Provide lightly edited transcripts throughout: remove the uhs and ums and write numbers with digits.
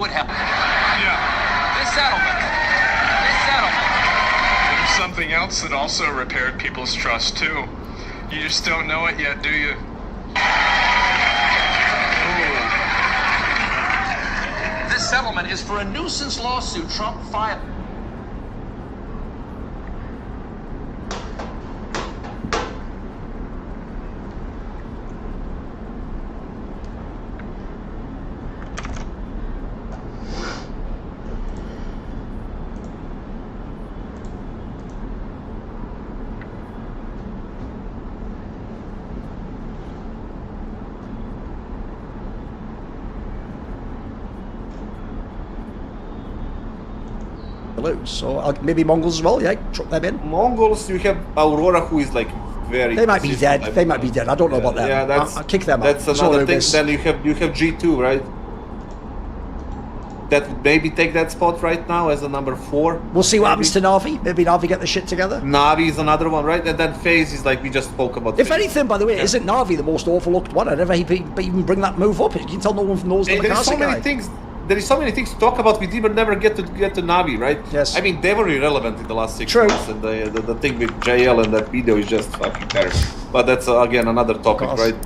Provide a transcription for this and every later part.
would help. Yeah. This settlement. There's something else that also repaired people's trust too. You just don't know it yet, do you? This settlement is for a nuisance lawsuit Trump filed. So maybe Mongols as well, yeah, chuck them in. Mongols, you have Aurora, who is like very. They might be dead. They might be dead. I don't know about them. Yeah, that's I'll kick them that's out. another thing. Then you have G2, right? That would maybe take that spot right now as a number 4. We'll see what happens to Na'Vi. Maybe Na'Vi get the shit together. Na'Vi is another one, right? And then FaZe is like we just spoke about. If anything, by the way, isn't Na'Vi the most overlooked one? I never even bring that move up. You can tell no one knows the There is so many things. There is so many things to talk about. We never get to Na'Vi, right? Yes. I mean, they were irrelevant in the last 6 True. months, and the thing with JL and that video is just fucking terrible. But that's again another topic, right?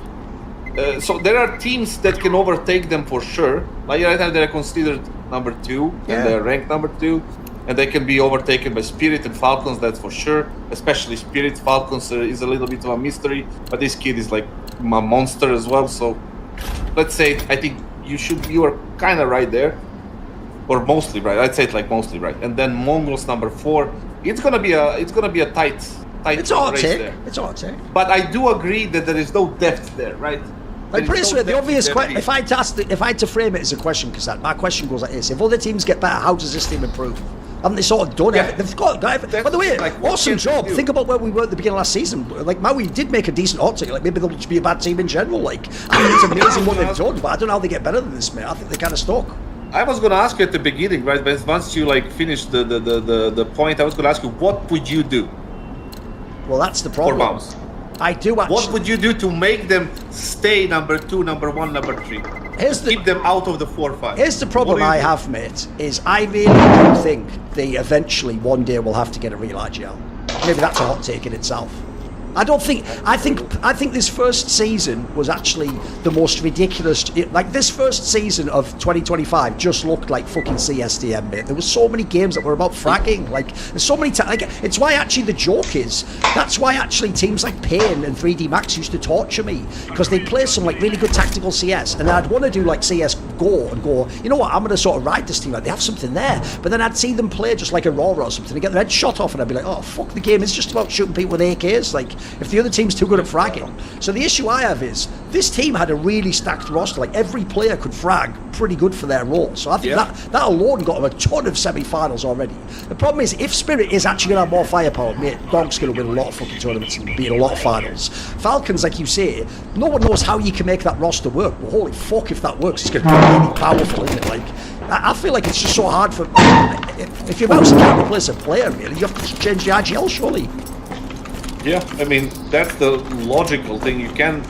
So there are teams that can overtake them for sure. Like right now, they're considered number 2, and they're ranked number 2, and they can be overtaken by Spirit and Falcons. That's for sure. Especially Spirit. Falcons is a little bit of a mystery, but this kid is like a monster as well. So let's say I think. You are kind of right there, or mostly right. I'd say it like mostly right. And then Mongols number 4. It's gonna be a tight it's all race take. there. It's all take. But I do agree that there is no depth there, right? Like put it this way, the obvious question. If I had to frame it as a question, because my question goes like this: if other teams get better, how does this team improve? Haven't they sort of done it? They've got. By the way, like, awesome job. Think about where we were at the beginning of last season. Like Maui did make a decent hot take. Like maybe they'll just be a bad team in general. Like I think it's amazing what they've done, but I don't know how they get better than this, mate. I think they're kind of stuck. I was going to ask you at the beginning, right? But once you like finish the point, I was going to ask you, what would you do? Well, that's the problem. For Mouse. I do actually. What would you do to make them stay number 2, number 1, number 3? Keep them out of the 4-5. Here's the problem I have, mate, is I really do think they eventually one day will have to get a real IGL. Maybe that's a hot take in itself. I think this first season was actually the most ridiculous. Like this first season of 2025 just looked like fucking CSDM, mate. There was so many games that were about fragging. Like there's so many. Like it's why actually the joke is that's why actually teams like Pain and 3D Max used to torture me because they'd play some like really good tactical CS, and I'd want to do like CS Go and go. You know what? I'm going to sort of ride this team. Like they have something there, but then I'd see them play just like Aurora or something and get their head shot off, and I'd be like, oh fuck, the game is just about shooting people with AKs. Like. If the other team's too good at fragging. So the issue I have is this team had a really stacked roster. Like every player could frag pretty good for their role. So I think that alone got them a ton of semi-finals already. The problem is if Spirit is actually going to have more firepower, mate, Dog's going to win a lot of fucking tournaments and be in a lot of finals. Falcons, like you say, no one knows how you can make that roster work. Well, holy fuck, if that works, it's going to be really powerful, isn't it? Like, I feel like it's just so hard for... If your mouse can't replace a player, really, you have to change the IGL, surely. Yeah, I mean, that's the logical thing. You can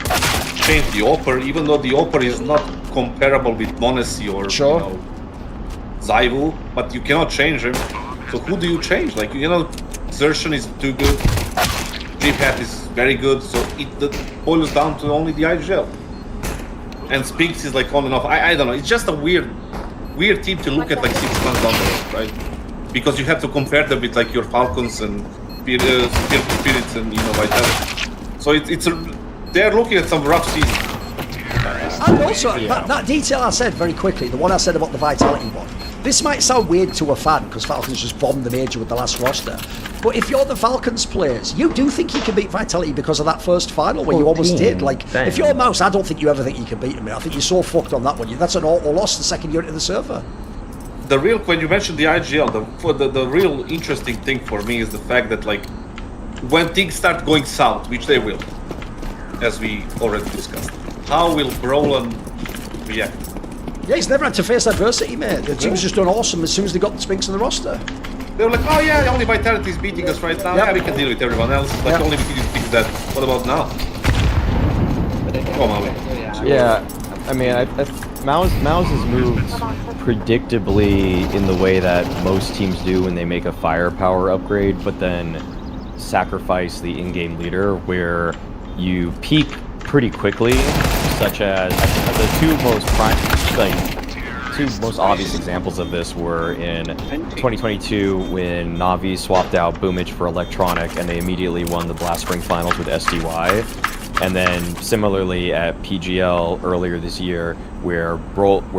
change the Opera, even though the Opera is not comparable with Monesi or Zaivu, but you cannot change him. So who do you change? Like, Xertion is too good, G-Hat is very good, so it boils down to only the IGL. And Spinks is like on and off. I don't know, it's just a weird team to look at like 6 months down the road, right? Because you have to compare them with like your Falcons and Spirits and Vitality. So they're looking at some rough season. And also that detail I said very quickly, the one I said about the Vitality one. This might sound weird to a fan because Falcons just bombed the major with the last roster. But if you're the Falcons players, you do think you can beat Vitality because of that first final where you almost did. Like, if you're Mouse, I don't think you ever think you can beat them. I think you're so fucked on that one. That's an auto loss the second you're into the server. When you mentioned the IGL, the real interesting thing for me is the fact that like when things start going south, which they will, as we already discussed, how will Brolan react? Yeah, he's never had to face adversity, mate. The team's just done awesome as soon as they got the Spinks in the roster. They were like, oh yeah, only Vitality is beating us right now. Yeah, we can deal with everyone else. Like only we can fix that. What about now? Come on, yeah, I mean, Mao's has moved predictably in the way that most teams do when they make a firepower upgrade, but then sacrifice the in-game leader, where you peak pretty quickly, such as the two most obvious examples of this were in 2022 when Na'Vi swapped out Boomich for Electronic and they immediately won the Blast Spring Finals with SDY. And then similarly at PGL earlier this year, where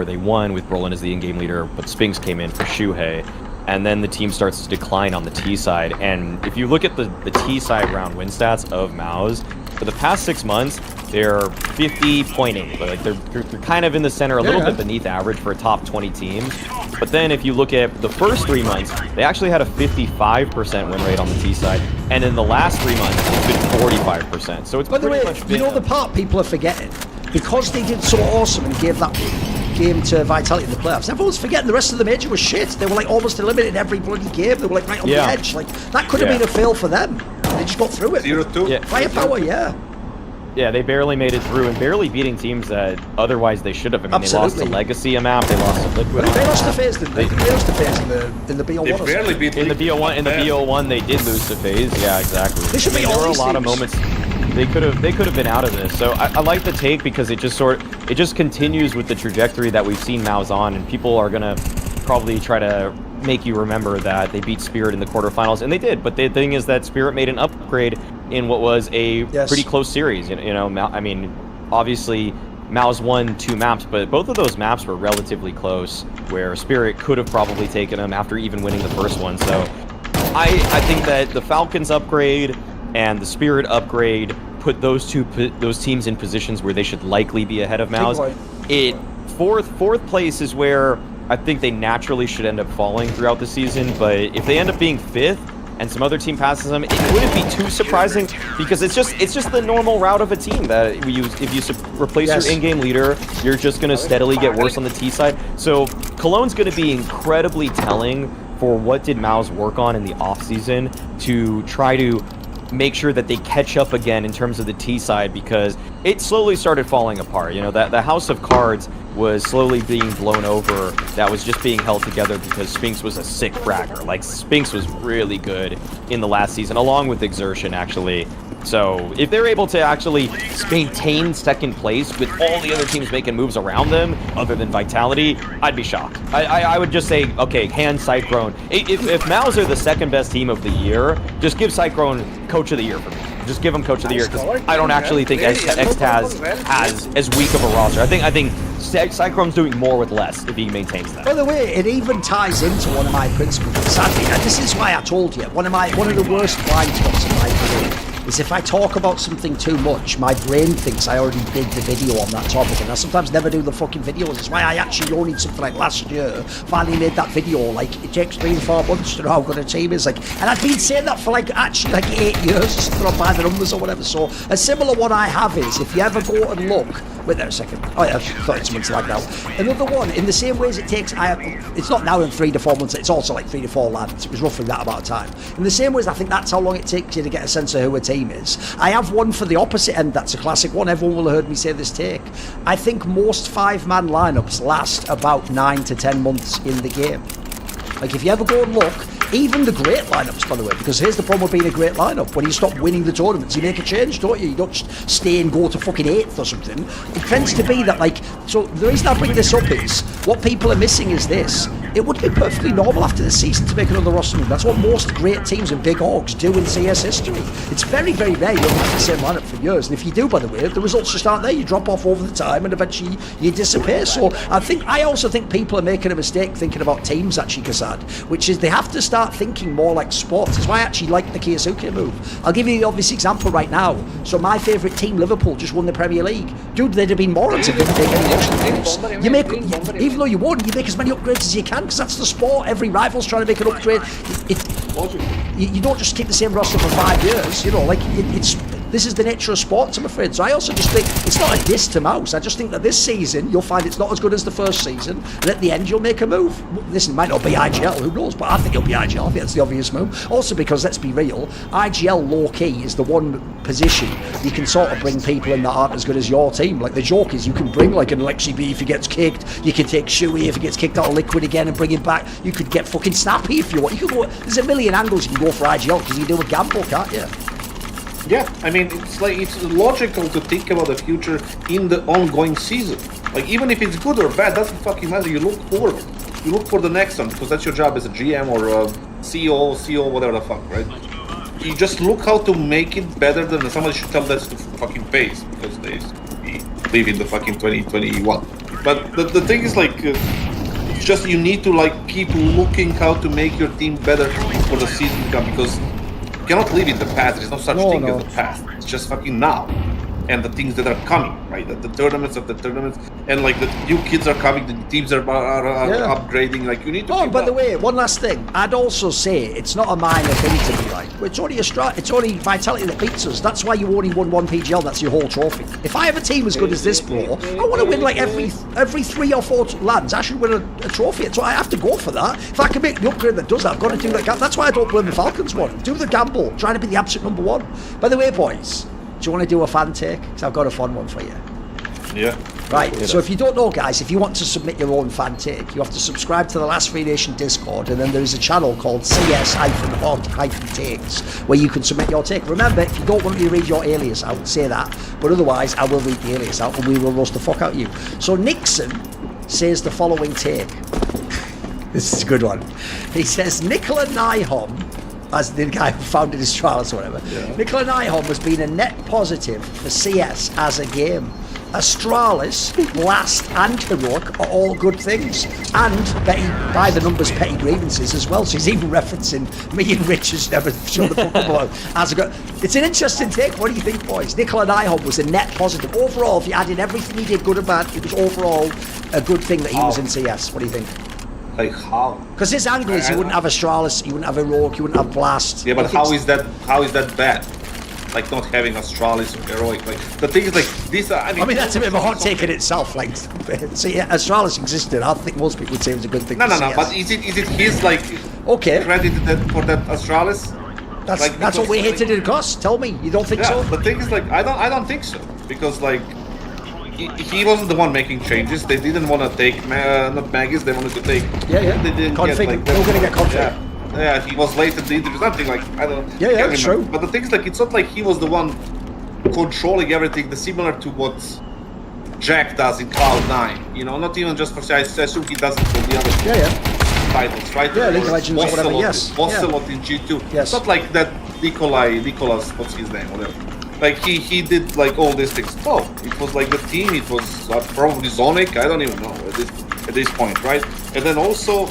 they won with Brolin as the in-game leader, but Spinks came in for Shuhei. And then the team starts to decline on the T side. And if you look at the T side round win stats of Mao's, for the past 6 months, they're 50.8. Like they're kind of in the center, a little bit beneath average for a top 20 team. But then if you look at the first 3 months, they actually had a 55% win rate on the T side. And in the last 3 months, it's been 45%. So it's by the way, you know the part people are forgetting? Because they did so awesome and gave that game to Vitality in the playoffs, everyone's forgetting the rest of the major was shit. They were like almost eliminated every bloody game. They were like right on the edge. Like that could have been a fail for them. They just got through it. 0-2. Yeah. Firepower, Yeah, they barely made it through, and barely beating teams that otherwise they should have. I mean, they lost to Legacy a map, they lost to Liquid. They lost to FaZe, didn't they? They lost to FaZe in the BO1. They barely beat in the BO1. In the BO1, they did lose to FaZe. Yeah, exactly. They should be all there were a these lot of teams. moments they could have been out of this. So I like the take because it just continues with the trajectory that we've seen Mao's on, and people are gonna probably try to make you remember that they beat Spirit in the quarterfinals, and they did. But the thing is that Spirit made an upgrade in what was a pretty close series. You know, I mean, obviously Mao's won 2 maps, but both of those maps were relatively close, where Spirit could have probably taken them after even winning the first one. So I think that the Falcons upgrade and the Spirit upgrade put those teams in positions where they should likely be ahead of Mao's. Fourth place is where I think they naturally should end up falling throughout the season, but if they end up being 5th and some other team passes them, it wouldn't be too surprising because it's just the normal route of a team that if you replace your in-game leader, you're just going to steadily get worse on the T side. So Cologne's going to be incredibly telling for what did Mao's work on in the off-season to try to make sure that they catch up again in terms of the T side, because it slowly started falling apart. You know, that the House of Cards was slowly being blown over. That was just being held together because Spinks was a sick fragger. Like, Spinks was really good in the last season, along with Exertion, actually. So if they're able to actually maintain second place with all the other teams making moves around them, other than Vitality, I'd be shocked. I would just say, okay, hand Cyclone. If Mao's are the second best team of the year, just give Cyclone Coach of the Year for me. Just give him Coach of the Year, because I don't actually think Xtaz has as weak of a roster. I think Cyclone's doing more with less if he maintains that. By the way, it even ties into one of my principles. Sadly, and this is why I told you, one of the worst blind spots in my career is if I talk about something too much, my brain thinks I already did the video on that topic, and I sometimes never do the fucking videos. It's why I actually only something like last year finally made that video. Like, it takes 3 and 4 months to know how good a team is. Like, and I've been saying that for like 8 years, just throw by the numbers or whatever. So a similar one I have is, if you ever go and look, wait there a second. Oh yeah, I thought it's something like that. Another one, in the same way as it takes, it's not now in 3 to 4 months, it's also like 3 to 4 lads. It was roughly that amount of time. In the same way as I think that's how long it takes you to get a sense of who a team is. I have one for the opposite end that's a classic one. Everyone will have heard me say this take. I think most 5-man lineups last about 9 to 10 months in the game. Like, if you ever go and look, even the great lineups, by the way, because here's the problem with being a great lineup: when you stop winning the tournaments, you make a change, don't you? You don't just stay and go to fucking 8th or something. It tends to be that, like, so the reason I bring this up is, what people are missing is this. It would be perfectly normal after the season to make another roster move. That's what most great teams and big orgs do in CS history. It's very, very rare you don't have the same lineup for years. And if you do, by the way, the results just aren't there. You drop off over the time and eventually you disappear. So I also think people are making a mistake thinking about teams, actually, Kassad, which is they have to start thinking more like sports. That's why I actually like the Keisuke move. I'll give you the obvious example right now. So my favourite team, Liverpool, just won the Premier League. Dude, they'd have been morons if they didn't take any roster moves. You make, even though you won, you make as many upgrades as you can, because that's the sport. Every rival's trying to make an upgrade. You don't just keep the same roster for 5 years. You know, like, it's This is the nature of sports, I'm afraid. So I also just think it's not a diss to Mouse. I just think that this season you'll find it's not as good as the first season, and at the end you'll make a move. Listen, it might not be IGL, who knows? But I think it'll be IGL. I think that's the obvious move. Also because, let's be real, IGL low-key is the one position you can sort of bring people in that aren't as good as your team. Like the joke is you can bring like an Alexi B if he gets kicked. You can take Shuey if he gets kicked out of Liquid again and bring him back. You could get fucking Snappy if you want. You could go. There's a million angles you can go for IGL because you do a gamble, can't you? Yeah, I mean, it's logical to think about the future in the ongoing season. Like, even if it's good or bad, doesn't fucking matter. You look forward. You look for the next one because that's your job as a GM or a CEO, whatever the fuck, right? You just look how to make it better than somebody should tell that's the fucking pace because they live in the fucking 2021. But the thing is, like, it's just you need to, like, keep looking how to make your team better for the season to come because you cannot live in the past. There's no such thing as the past. It's just fucking now. And the things that are coming, right? The tournaments of the tournaments, and like the new kids are coming, the teams are upgrading. Like you need to. Oh, by the way, one last thing. I'd also say it's not a minor thing to be like. It's only it's only Vitality that beats us. That's why you only won one PGL. That's your whole trophy. If I have a team as good as this, bro, I want to win like every 3 or 4 lands. I should win a trophy. So I have to go for that. If I can make the upgrade that does that, I've got to do that. That's why I don't blame the Falcons one. Do the gamble, trying to be the absolute number one. By the way, boys. Do you want to do a fan take? Because I've got a fun one for you. Yeah. Right, so if you don't know, guys, if you want to submit your own fan take, you have to subscribe to the Last Free Nation Discord, and then there is a channel called cs-takes, where you can submit your take. Remember, if you don't want me to read your alias out, say that, but otherwise I will read the alias out and we will roast the fuck out of you. So Nixon says the following take. This is a good one. He says, Nicola Nyholm, as the guy who founded Astralis or whatever. Yeah. Nicola Nyholm has been a net positive for CS as a game. Astralis, Blast and Heroic are all good things. And by the numbers, petty grievances as well. So he's even referencing me and Rich has never shown the fuck about as a good. It's an interesting take. What do you think, boys? Nicola Nyholm was a net positive. Overall, if you added everything he did, good and bad, it was overall a good thing that he was in CS. What do you think? Like how? Because his angle is he wouldn't have Astralis, he wouldn't have Heroic, he wouldn't have Blast. Yeah, but how is that bad? Like not having Astralis or Heroic. Like the thing is, like this. I mean that's a bit of a hot take in itself. Like, see, Astralis existed. I think most people would say it was a good thing. No. But is it his like credit for that Astralis? That's what we hated it across. Tell me, you don't think so? The thing is, like, I don't think so because like. He wasn't the one making changes. They didn't want to take not Maggis. They wanted to take. Yeah. They didn't config. Get, like, they were going to get config. Yeah. He was late in the interview. Something like I don't. Yeah, that's true. But the thing is, like, it's not like he was the one controlling everything. Similar to what Jack does in Cloud9. You know, not even just for. I assume he does it for the other. Titles, right? Yeah, League of Legends or whatever. Yes. Ocelot in G2. Yes. It's not like that. Nicolas, what's his name? Whatever. Like he did like all these things. Oh, it was like the team. It was probably Zonic. I don't even know at this point, right? And then also,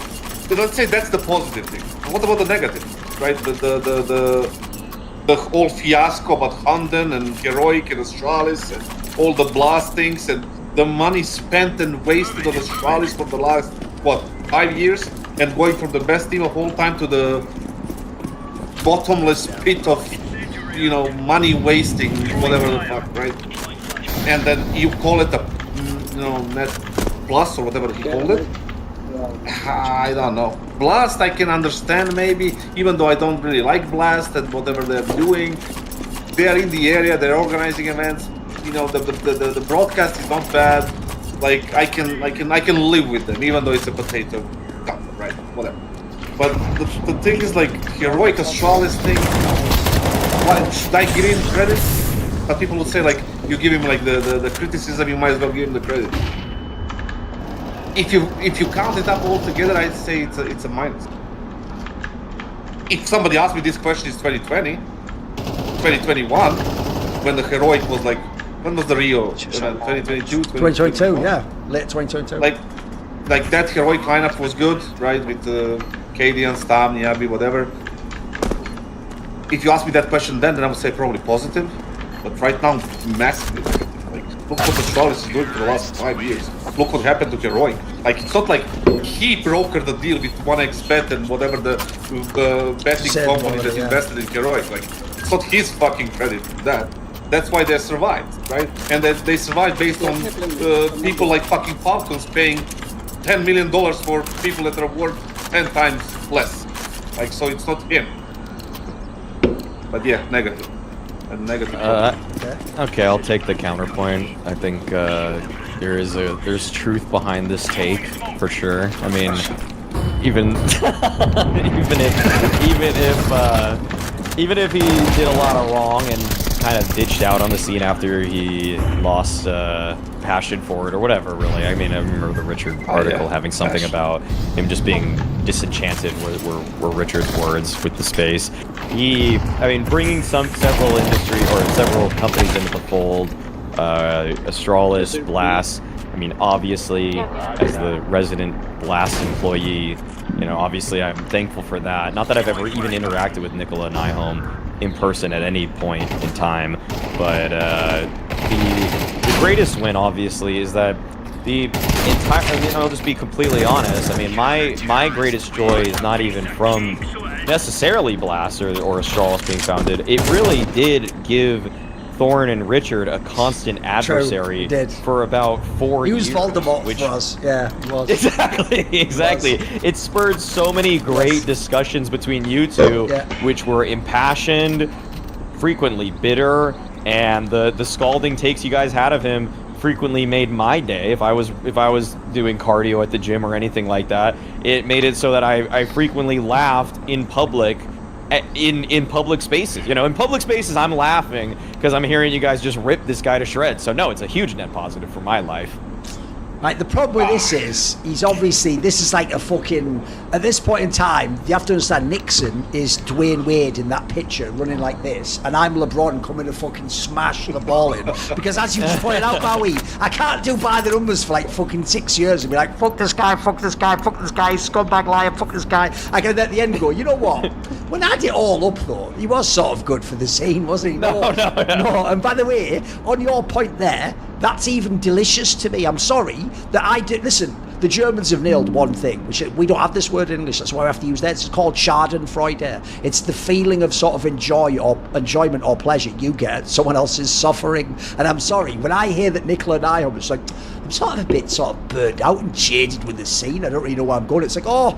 let's say that's the positive thing. What about the negative, right? The whole fiasco about Hunden and Heroic and Astralis and all the Blast things and the money spent and wasted on Astralis for the last 5 years and going from the best team of all time to the bottomless pit of. You know, money wasting, whatever the fuck, right? And then you call it a, net plus or whatever he called it. I don't know. Blast, I can understand maybe, even though I don't really like Blast and whatever they're doing. They are in the area, they're organizing events. You know, the broadcast is not bad. Like I can live with them, even though it's a potato company, right? Whatever. But the thing is, like, Heroic Astralis thing. Should I give him credit? But people would say, like, you give him like the criticism, you might as well give him the credit. If you count it up all together, I'd say it's a minus. If somebody asked me this question, it's 2020, 2021, when the Heroic was like, when was the Rio? 2022? 2022, yeah, late 2022. Like that Heroic lineup was good, right? With Cadian, Stam, Niabi, whatever. If you ask me that question then I would say probably positive. But right now, massively negative. Like, look what Astralis is doing for the last 5 years. Look what happened to Heroic. Like, it's not like he brokered the deal with 1xBet and whatever the betting company that invested in Heroic. Like, it's not his fucking credit for that. That's why they survived, right? And that they survived based on people like fucking Falcons paying $10 million for people that are worth 10 times less. Like, so it's not him. But yeah, negative. And negative. Okay, I'll take the counterpoint. I think there's truth behind this take for sure. I mean, even even if he did a lot of wrong and kind of ditched out on the scene after he lost passion for it or whatever, really. I mean, I remember the Richard article having something about him just being disenchanted were Richard's words with the space. Bringing several companies into the fold, Astralis, Blast. I mean, obviously, as the resident Blast employee, obviously I'm thankful for that. Not that I've ever even interacted with Nicola Nyholm in person at any point in time, but the greatest win, obviously, is that the entire. I'll just be completely honest. I mean, my greatest joy is not even from necessarily Blast or Astralis being founded. It really did give Thorn and Richard a constant adversary for about 4 years. He was Voldemort for us. Yeah, he was. Exactly. It spurred so many great discussions between you two, which were impassioned, frequently bitter, and the scalding takes you guys had of him frequently made my day. If I was doing cardio at the gym or anything like that, it made it so that I frequently laughed in public. In public spaces, in public spaces, I'm laughing because I'm hearing you guys just rip this guy to shreds. So no, it's a huge net positive for my life. Right, the problem with this is, this is like a fucking, at this point in time, you have to understand Nixon is Dwayne Wade in that picture, running like this, and I'm LeBron coming to fucking smash the ball in, because as you just pointed out, Bowie, I can't do by the numbers for like fucking 6 years and be like, fuck this guy, scumbag liar, fuck this guy. I can at the end go, you know what? When I did it all up though, he was sort of good for the scene, wasn't he? No. And by the way, on your point there, that's even delicious to me. I'm sorry that I did. Listen, the Germans have nailed one thing, which we don't have this word in English. That's why we have to use that. It's called Schadenfreude. It's the feeling of sort of enjoyment or pleasure you get someone else's suffering. And I'm sorry when I hear that Nicola Nyholm, it's like I'm sort of a bit burned out and jaded with the scene. I don't really know where I'm going. It's like oh,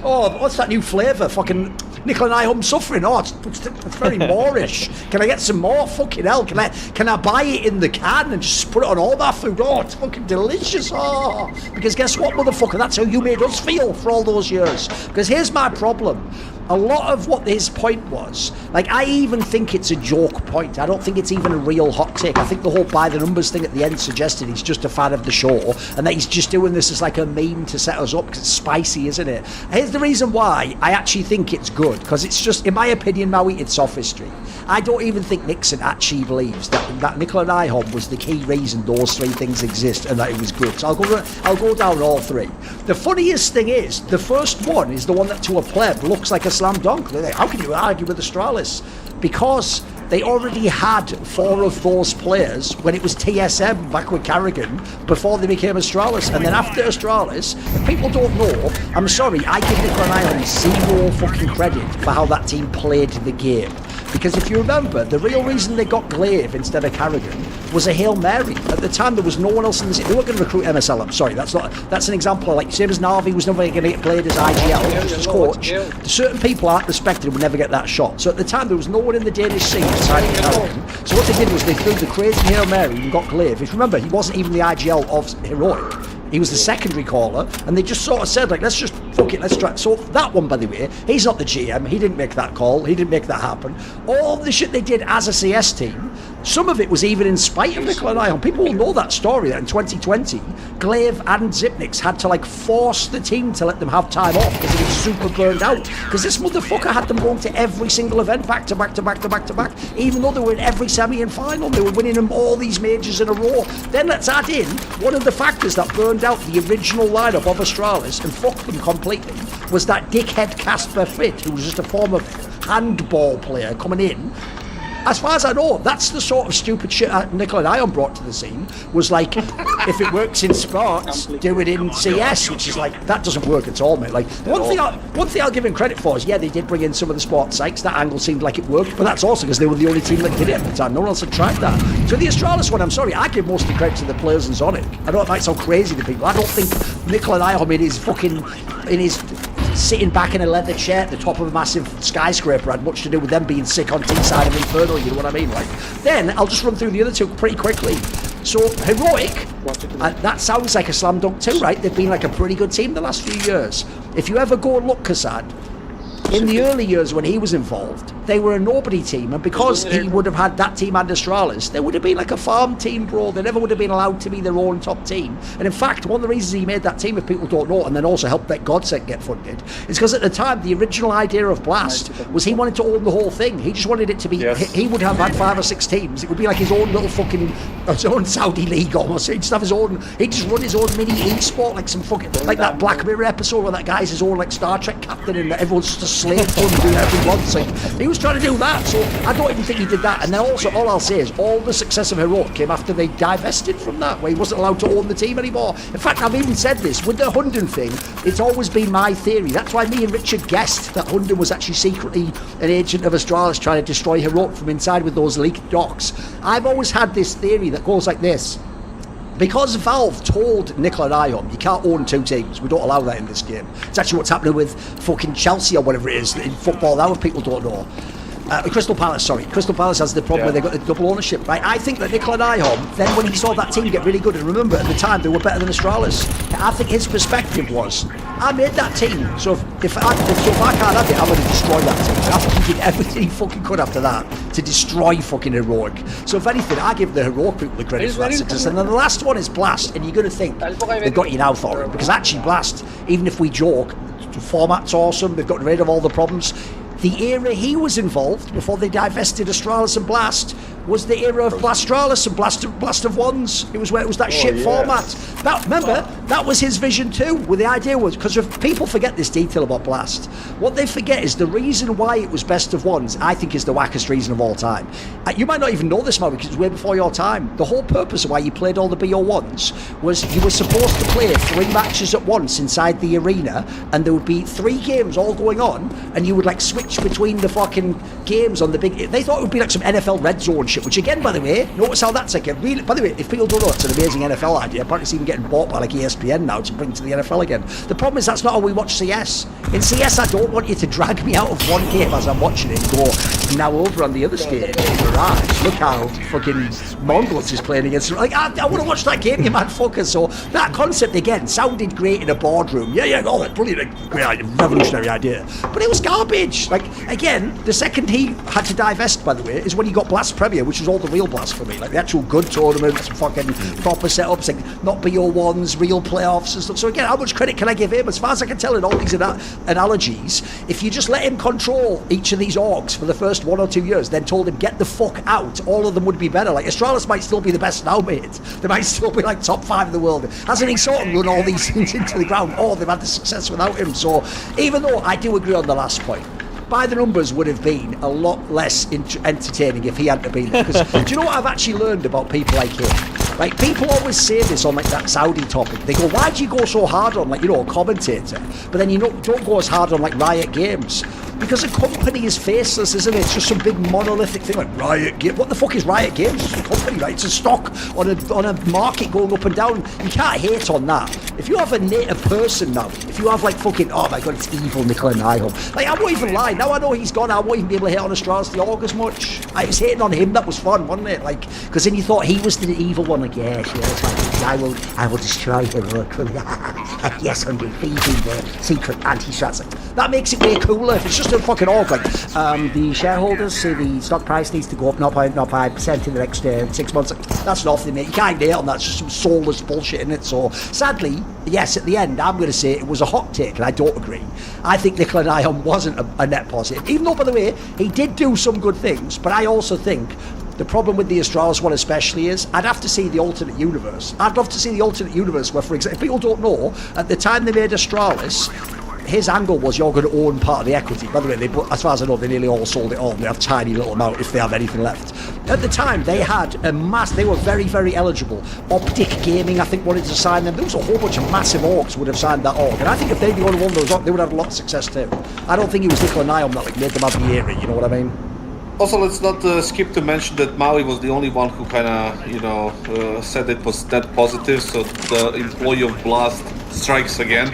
what's that new flavour? Fucking Nicola Nyholm suffering. Oh, it's very Moorish. Can I get some more? Fucking hell. Can I buy it in the can and just put it on all that food? Oh, it's fucking delicious. Oh, because guess what, motherfucker? That's how you made us feel for all those years. Because here's my problem. A lot of what his point was, like, I even think it's a joke point. I don't think it's even a real hot take. I think the whole by the numbers thing at the end suggested he's just a fan of the show and that he's just doing this as like a meme to set us up because it's spicy, isn't it? Here's the reason why I actually think it's good, because it's just, in my opinion, Maui, it's sophistry. I don't even think Nixon actually believes that Nicola Nyholm was the key reason those three things exist and that it was good. So I'll go down all three. The funniest thing is, the first one is the one that to a pleb looks like a slam dunk. How can you argue with Astralis? Because they already had 4 of those players when it was TSM back with Carrigan before they became Astralis, and then after Astralis, if people don't know, I'm sorry, I give Nicola Nyholm zero fucking credit for how that team played the game. Because if you remember, the real reason they got Glaive instead of Carrigan was a Hail Mary. At the time, there was no one else in the city. They weren't going to recruit MSL. I'm sorry, that's an example. Like, same as Narvi was never going to get played as IGL, just as coach. Certain people aren't respected and would never get that shot. So at the time, there was no one in the Danish scene besides Carrigan. So what they did was they threw the crazy Hail Mary and got Glaive. If you remember, he wasn't even the IGL of Heroic. He was the secondary caller, and they just sort of said, like, let's just fuck it, let's try. So that one, by the way, he's not the GM. He didn't make that call. He didn't make that happen. All the shit they did as a CS team, some of it was even in spite of Nicola Nyholm. People will know that story, that in 2020, Glaive and Zipnix had to, like, force the team to let them have time off because they were super burned out. Because this motherfucker had them going to every single event back to back to back to back to back, even though they were in every semi and final. They were winning them all these majors in a row. Then let's add in one of the factors that burned out the original lineup of Astralis and fucked them completely was that dickhead Casper Fit, who was just a former handball player coming in as far as I know, that's the sort of stupid shit Nicola Ion brought to the scene. Was like, if it works in sports, do it in CS, which is like, that doesn't work at all, mate. Like, one thing I'll give him credit for is, yeah, they did bring in some of the sports psychs. That angle seemed like it worked, but that's also because they were the only team that did it at the time. No one else had tried that. So the Astralis one, I'm sorry, I give most of the credit to the players and Sonic. I know it might sound crazy to people. I don't think Nicola Ion in his sitting back in a leather chair at the top of a massive skyscraper had much to do with them being sick on T-side of Inferno, you know what I mean? Like, then I'll just run through the other two pretty quickly. So Heroic, that sounds like a slam dunk too, right? They've been like a pretty good team the last few years. If you ever go and look, Kassad, in the early years when he was involved, they were a nobody team, and because he would have had that team and Astralis, they would have been like a farm team, bro. They never would have been allowed to be their own top team. And in fact, one of the reasons he made that team, if people don't know, and then also helped let Godsent get funded, is because at the time, the original idea of Blast was he wanted to own the whole thing. He just wanted it to be, he would have had 5 or 6 teams. It would be like his own little fucking, his own Saudi league almost. He'd just have his own, he'd just run his own mini e-sport, like some fucking, like that Black Mirror episode where that guy's his own like Star Trek captain and everyone's just a slave to him doing everything he wants. Like, he was trying to do that. So I don't even think he did that. And then also, all I'll say is all the success of Heroic came after they divested from that, where he wasn't allowed to own the team anymore. In fact, I've even said this with the Hunden thing. It's always been my theory. That's why me and Richard guessed that Hunden was actually secretly an agent of Astralis trying to destroy Heroic from inside with those leaked docs. I've always had this theory that goes like this. Because Valve told Nicola and Ion, you can't own 2 teams, we don't allow that in this game. It's actually what's happening with fucking Chelsea or whatever it is in football now, if people don't know. Crystal Palace has the problem where they've got the double ownership, right? I think that Nicola and Ion, then when he saw that team get really good, and remember at the time they were better than Astralis, I think his perspective was, I made that team, so if I can't have it, I'm going to destroy that team. I think he did everything he fucking could after that to destroy fucking Heroic. So if anything, I give the Heroic people the credit for that success. And then the last one is Blast, and you're going to think they've got you now, Thor, because actually Blast, even if we joke, the format's awesome, they've got rid of all the problems. The era he was involved, before they divested Astralis and Blast, was the era of Blastralis and Blast of Ones. It was where it was that format. That, remember, that was his vision too, where the idea was, because if people forget this detail about Blast, what they forget is the reason why it was Best of Ones, I think, is the wackest reason of all time. You might not even know this, man, because it was way before your time. The whole purpose of why you played all the BO1s was you were supposed to play 3 matches at once inside the arena, and there would be 3 games all going on, and you would like switch between the fucking games on the big. They thought it would be like some NFL Red Zone shit, which again, by the way, notice how that's like a really. By the way, if people don't know, it's an amazing NFL idea. Apparently, it's even getting bought by like ESPN now to bring to the NFL again. The problem is that's not how we watch CS. In CS, I don't want you to drag me out of one game as I'm watching it and go, now over on the other stage, Mirage, look how fucking Mongols is playing against. Like, I want to watch that game, you mad fucker. So that concept again sounded great in a boardroom. Yeah, oh, that's brilliant, great, revolutionary idea. But it was garbage. Like, again, the second he had to divest, by the way, is when he got Blast Premier, which was all the real Blast for me, like the actual good tournaments, fucking proper setups, like not BO1s, real playoffs and stuff. So again, how much credit can I give him? As far as I can tell in all these analogies, if you just let him control each of these orgs for the first 1 or 2 years, then told him get the fuck out, all of them would be better. Like Astralis might still be the best now, mate. They might still be like top 5 in the world. Hasn't he sort of run all these things into the ground? Oh, they've had the success without him. So even though I do agree on the last point, by the numbers would have been a lot less entertaining if he hadn't been there. Because do you know what I've actually learned about people like him? Like, people always say this on like that Saudi topic. They go, why do you go so hard on, like, you know, a commentator, but then you don't go as hard on like Riot Games? Because a company is faceless, isn't it? It's just some big monolithic thing like Riot Games. What the fuck is Riot Games? It's just a company, right? It's a stock on a market going up and down. You can't hate on that. If you have a native person now, if you have like fucking, oh my god, it's evil Nicola Nyholm. Like, I won't even lie. Now I know he's gone, I won't even be able to hate on Astralis the Org as much. I was hating on him, that was fun, wasn't it? Like, because then you thought he was the evil one. Like, yes, I will destroy him. Yes, I'm defeating the secret anti-strats. Like, that makes it way cooler. If it's just a fucking org, like, the shareholders say the stock price needs to go up 0.05% in the next 6 months. That's nothing, mate. You can't hate on that. It's just some soulless bullshit in it. So, sadly, yes, at the end, I'm going to say it was a hot take, and I don't agree. I think Nicola Nyholm wasn't a net positive. Even though, by the way, he did do some good things, but I also think the problem with the Astralis one especially is I'd have to see the alternate universe. I'd love to see the alternate universe where, for example, if people don't know, at the time they made Astralis, his angle was you're going to own part of the equity. By the way, as far as I know, they nearly all sold it all. They have a tiny little amount if they have anything left. At the time, they had a they were very, very eligible. Optic Gaming, I think, wanted to sign them. There was a whole bunch of massive orgs would have signed that org. And I think if they'd won those, they would have a lot of success too. I don't think it was Nickel and Ion that made them have the era, you know what I mean? Also, let's not skip to mention that Maui was the only one who kind of, said it was net positive, so the employee of Blast strikes again.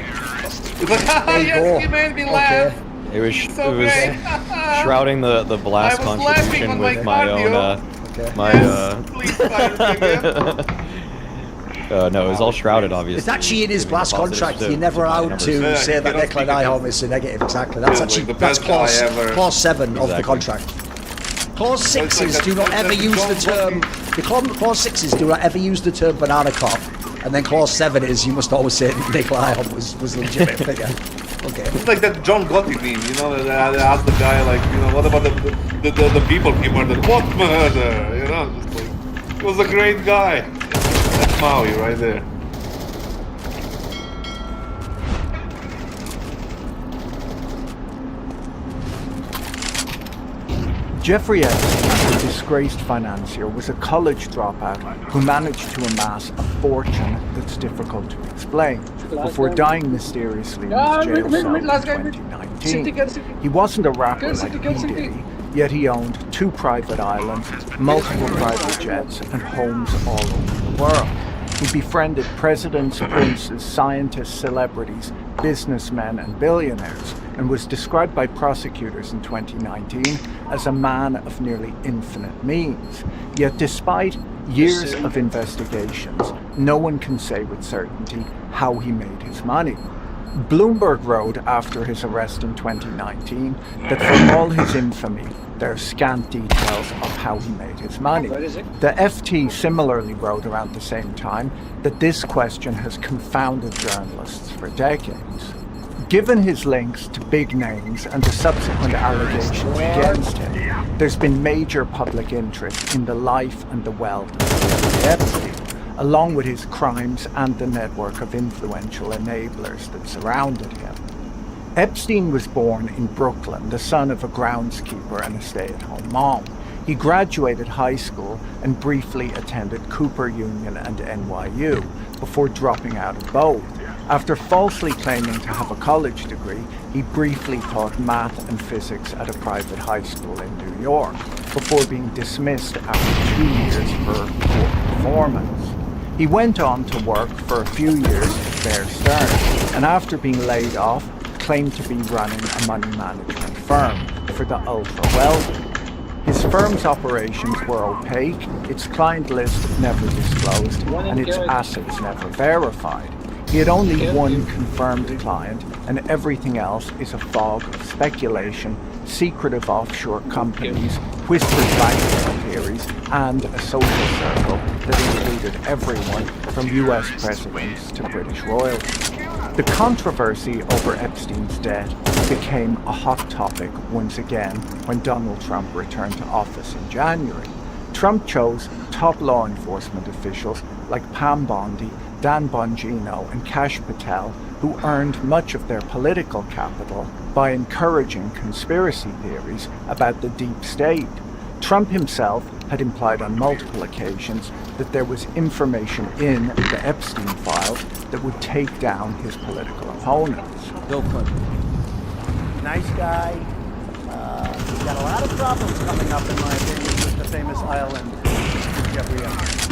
It's like, haha, yes, he made me laugh. It was shrouding the Blast contribution with my own, Please fire me again. no, it was all shrouded, obviously. It's actually in his Blast contract. You're never allowed to say that Nickel and Ion is a negative. Exactly. That's actually that's clause 7 of the contract. Clause 6s do not ever use the term. The clause 6s do not ever use the term banana cop, and then clause 7 is you must always say Nickel Ion was a legitimate figure. Okay. It's like that John Gotti meme, you know. They asked the guy like, you know, what about the people he murdered? What murder? You know, just like, he was a great guy. That's Maui right there. Jeffrey Epstein, a disgraced financier, was a college dropout who managed to amass a fortune that's difficult to explain before dying mysteriously in his jail cell in 2019. He wasn't a rapper like P. Diddy, yet he owned 2 private islands, multiple private jets, and homes all over the world. He befriended presidents, princes, scientists, celebrities, businessmen, and billionaires, and was described by prosecutors in 2019 as a man of nearly infinite means. Yet despite years of investigations, no one can say with certainty how he made his money. Bloomberg wrote after his arrest in 2019 that for all his infamy, there are scant details of how he made his money. The FT similarly wrote around the same time that this question has confounded journalists for decades. Given his links to big names and the subsequent allegations against him, there's been major public interest in the life and the wealth of Jeffrey Epstein, along with his crimes and the network of influential enablers that surrounded him. Epstein was born in Brooklyn, the son of a groundskeeper and a stay-at-home mom. He graduated high school and briefly attended Cooper Union and NYU before dropping out of both. After falsely claiming to have a college degree, he briefly taught math and physics at a private high school in New York before being dismissed after 2 years for poor performance. He went on to work for a few years at Bear Stearns, and after being laid off, claimed to be running a money management firm for the ultra-wealthy. His firm's operations were opaque, its client list never disclosed, and its assets never verified. He had only one confirmed client, and everything else is a fog of speculation, secretive offshore companies, whispered banking theories, and a social circle that included everyone from US presidents to British royalty. The controversy over Epstein's death became a hot topic once again when Donald Trump returned to office in January. Trump chose top law enforcement officials like Pam Bondi, Dan Bongino, and Kash Patel, who earned much of their political capital by encouraging conspiracy theories about the deep state. Trump himself had implied on multiple occasions that there was information in the Epstein files that would take down his political opponents. Bill Clinton. Nice guy. He's got a lot of problems coming up, in my opinion, with the famous island, Jeffrey Epstein.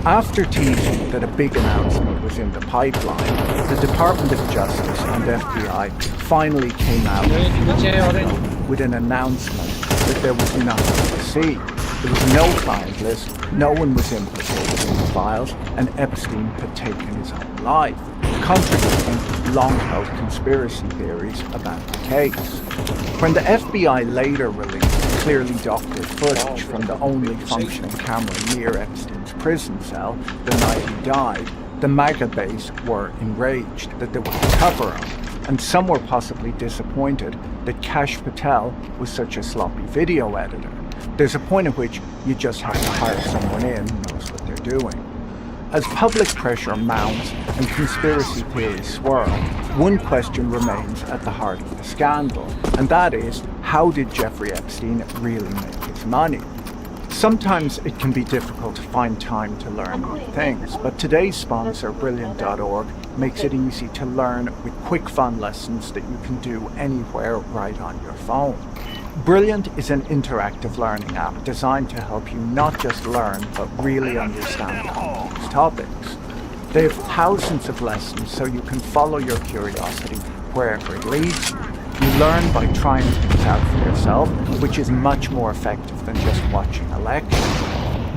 After teasing that a big announcement was in the pipeline, the Department of Justice and FBI finally came out with an announcement that there was nothing to see. There was no client list, no one was implicated in the files, and Epstein had taken his own life, contradicting long-held conspiracy theories about the case. When the FBI later released clearly doctored footage from the only functioning camera near Epstein's prison cell the night he died, the MAGA base were enraged that there was a cover-up, and some were possibly disappointed that Kash Patel was such a sloppy video editor. There's a point at which you just have to hire someone in who knows what they're doing. As public pressure mounts and conspiracy theories swirl, one question remains at the heart of the scandal, and that is, how did Jeffrey Epstein really make his money? Sometimes it can be difficult to find time to learn new things, but today's sponsor, Brilliant.org, makes it easy to learn with quick fun lessons that you can do anywhere right on your phone. Brilliant is an interactive learning app designed to help you not just learn, but really understand complex topics. They have thousands of lessons so you can follow your curiosity wherever it leads you. You learn by trying things out for yourself, which is much more effective than just watching a lecture.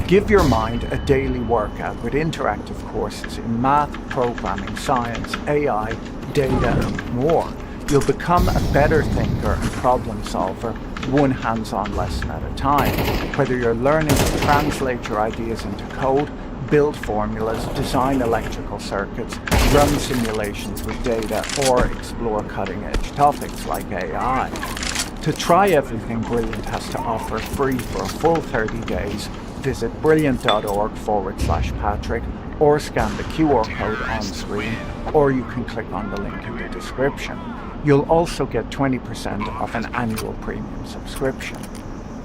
Give your mind a daily workout with interactive courses in math, programming, science, AI, data, and more. You'll become a better thinker and problem solver, one hands-on lesson at a time. Whether you're learning to translate your ideas into code, build formulas, design electrical circuits, run simulations with data, or explore cutting-edge topics like AI. To try everything Brilliant has to offer free for a full 30 days, visit brilliant.org/Patrick or scan the QR code on screen, or you can click on the link in the description. You'll also get 20% off an annual premium subscription.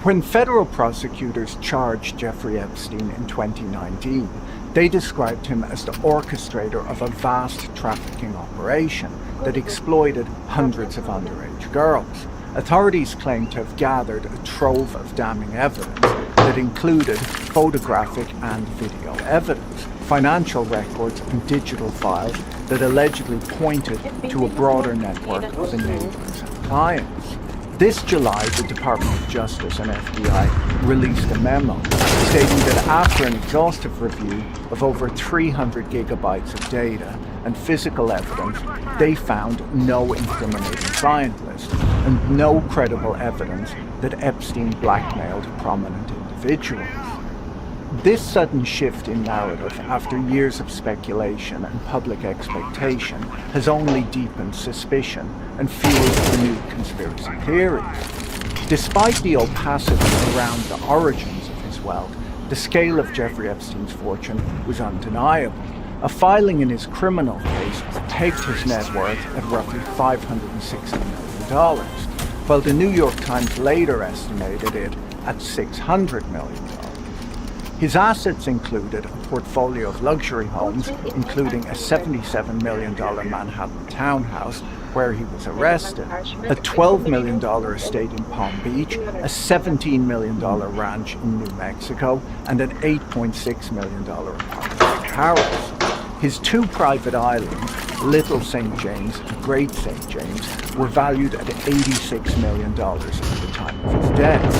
When federal prosecutors charged Jeffrey Epstein in 2019, they described him as the orchestrator of a vast trafficking operation that exploited hundreds of underage girls. Authorities claim to have gathered a trove of damning evidence that included photographic and video evidence, financial records and digital files that allegedly pointed to a broader network of enablers and clients. This July, the Department of Justice and FBI released a memo stating that after an exhaustive review of over 300 gigabytes of data and physical evidence, they found no incriminating client list and no credible evidence that Epstein blackmailed prominent individuals. This sudden shift in narrative after years of speculation and public expectation has only deepened suspicion and fueled renewed conspiracy theories. Despite the opacity around the origins of his wealth, the scale of Jeffrey Epstein's fortune was undeniable. A filing in his criminal case pegged his net worth at roughly $560 million, while the New York Times later estimated it at $600 million. His assets included a portfolio of luxury homes, including a $77 million Manhattan townhouse where he was arrested, a $12 million estate in Palm Beach, a $17 million ranch in New Mexico, and an $8.6 million apartment in Paris. His two private islands, Little St. James and Great St. James, were valued at $86 million at the time of his death.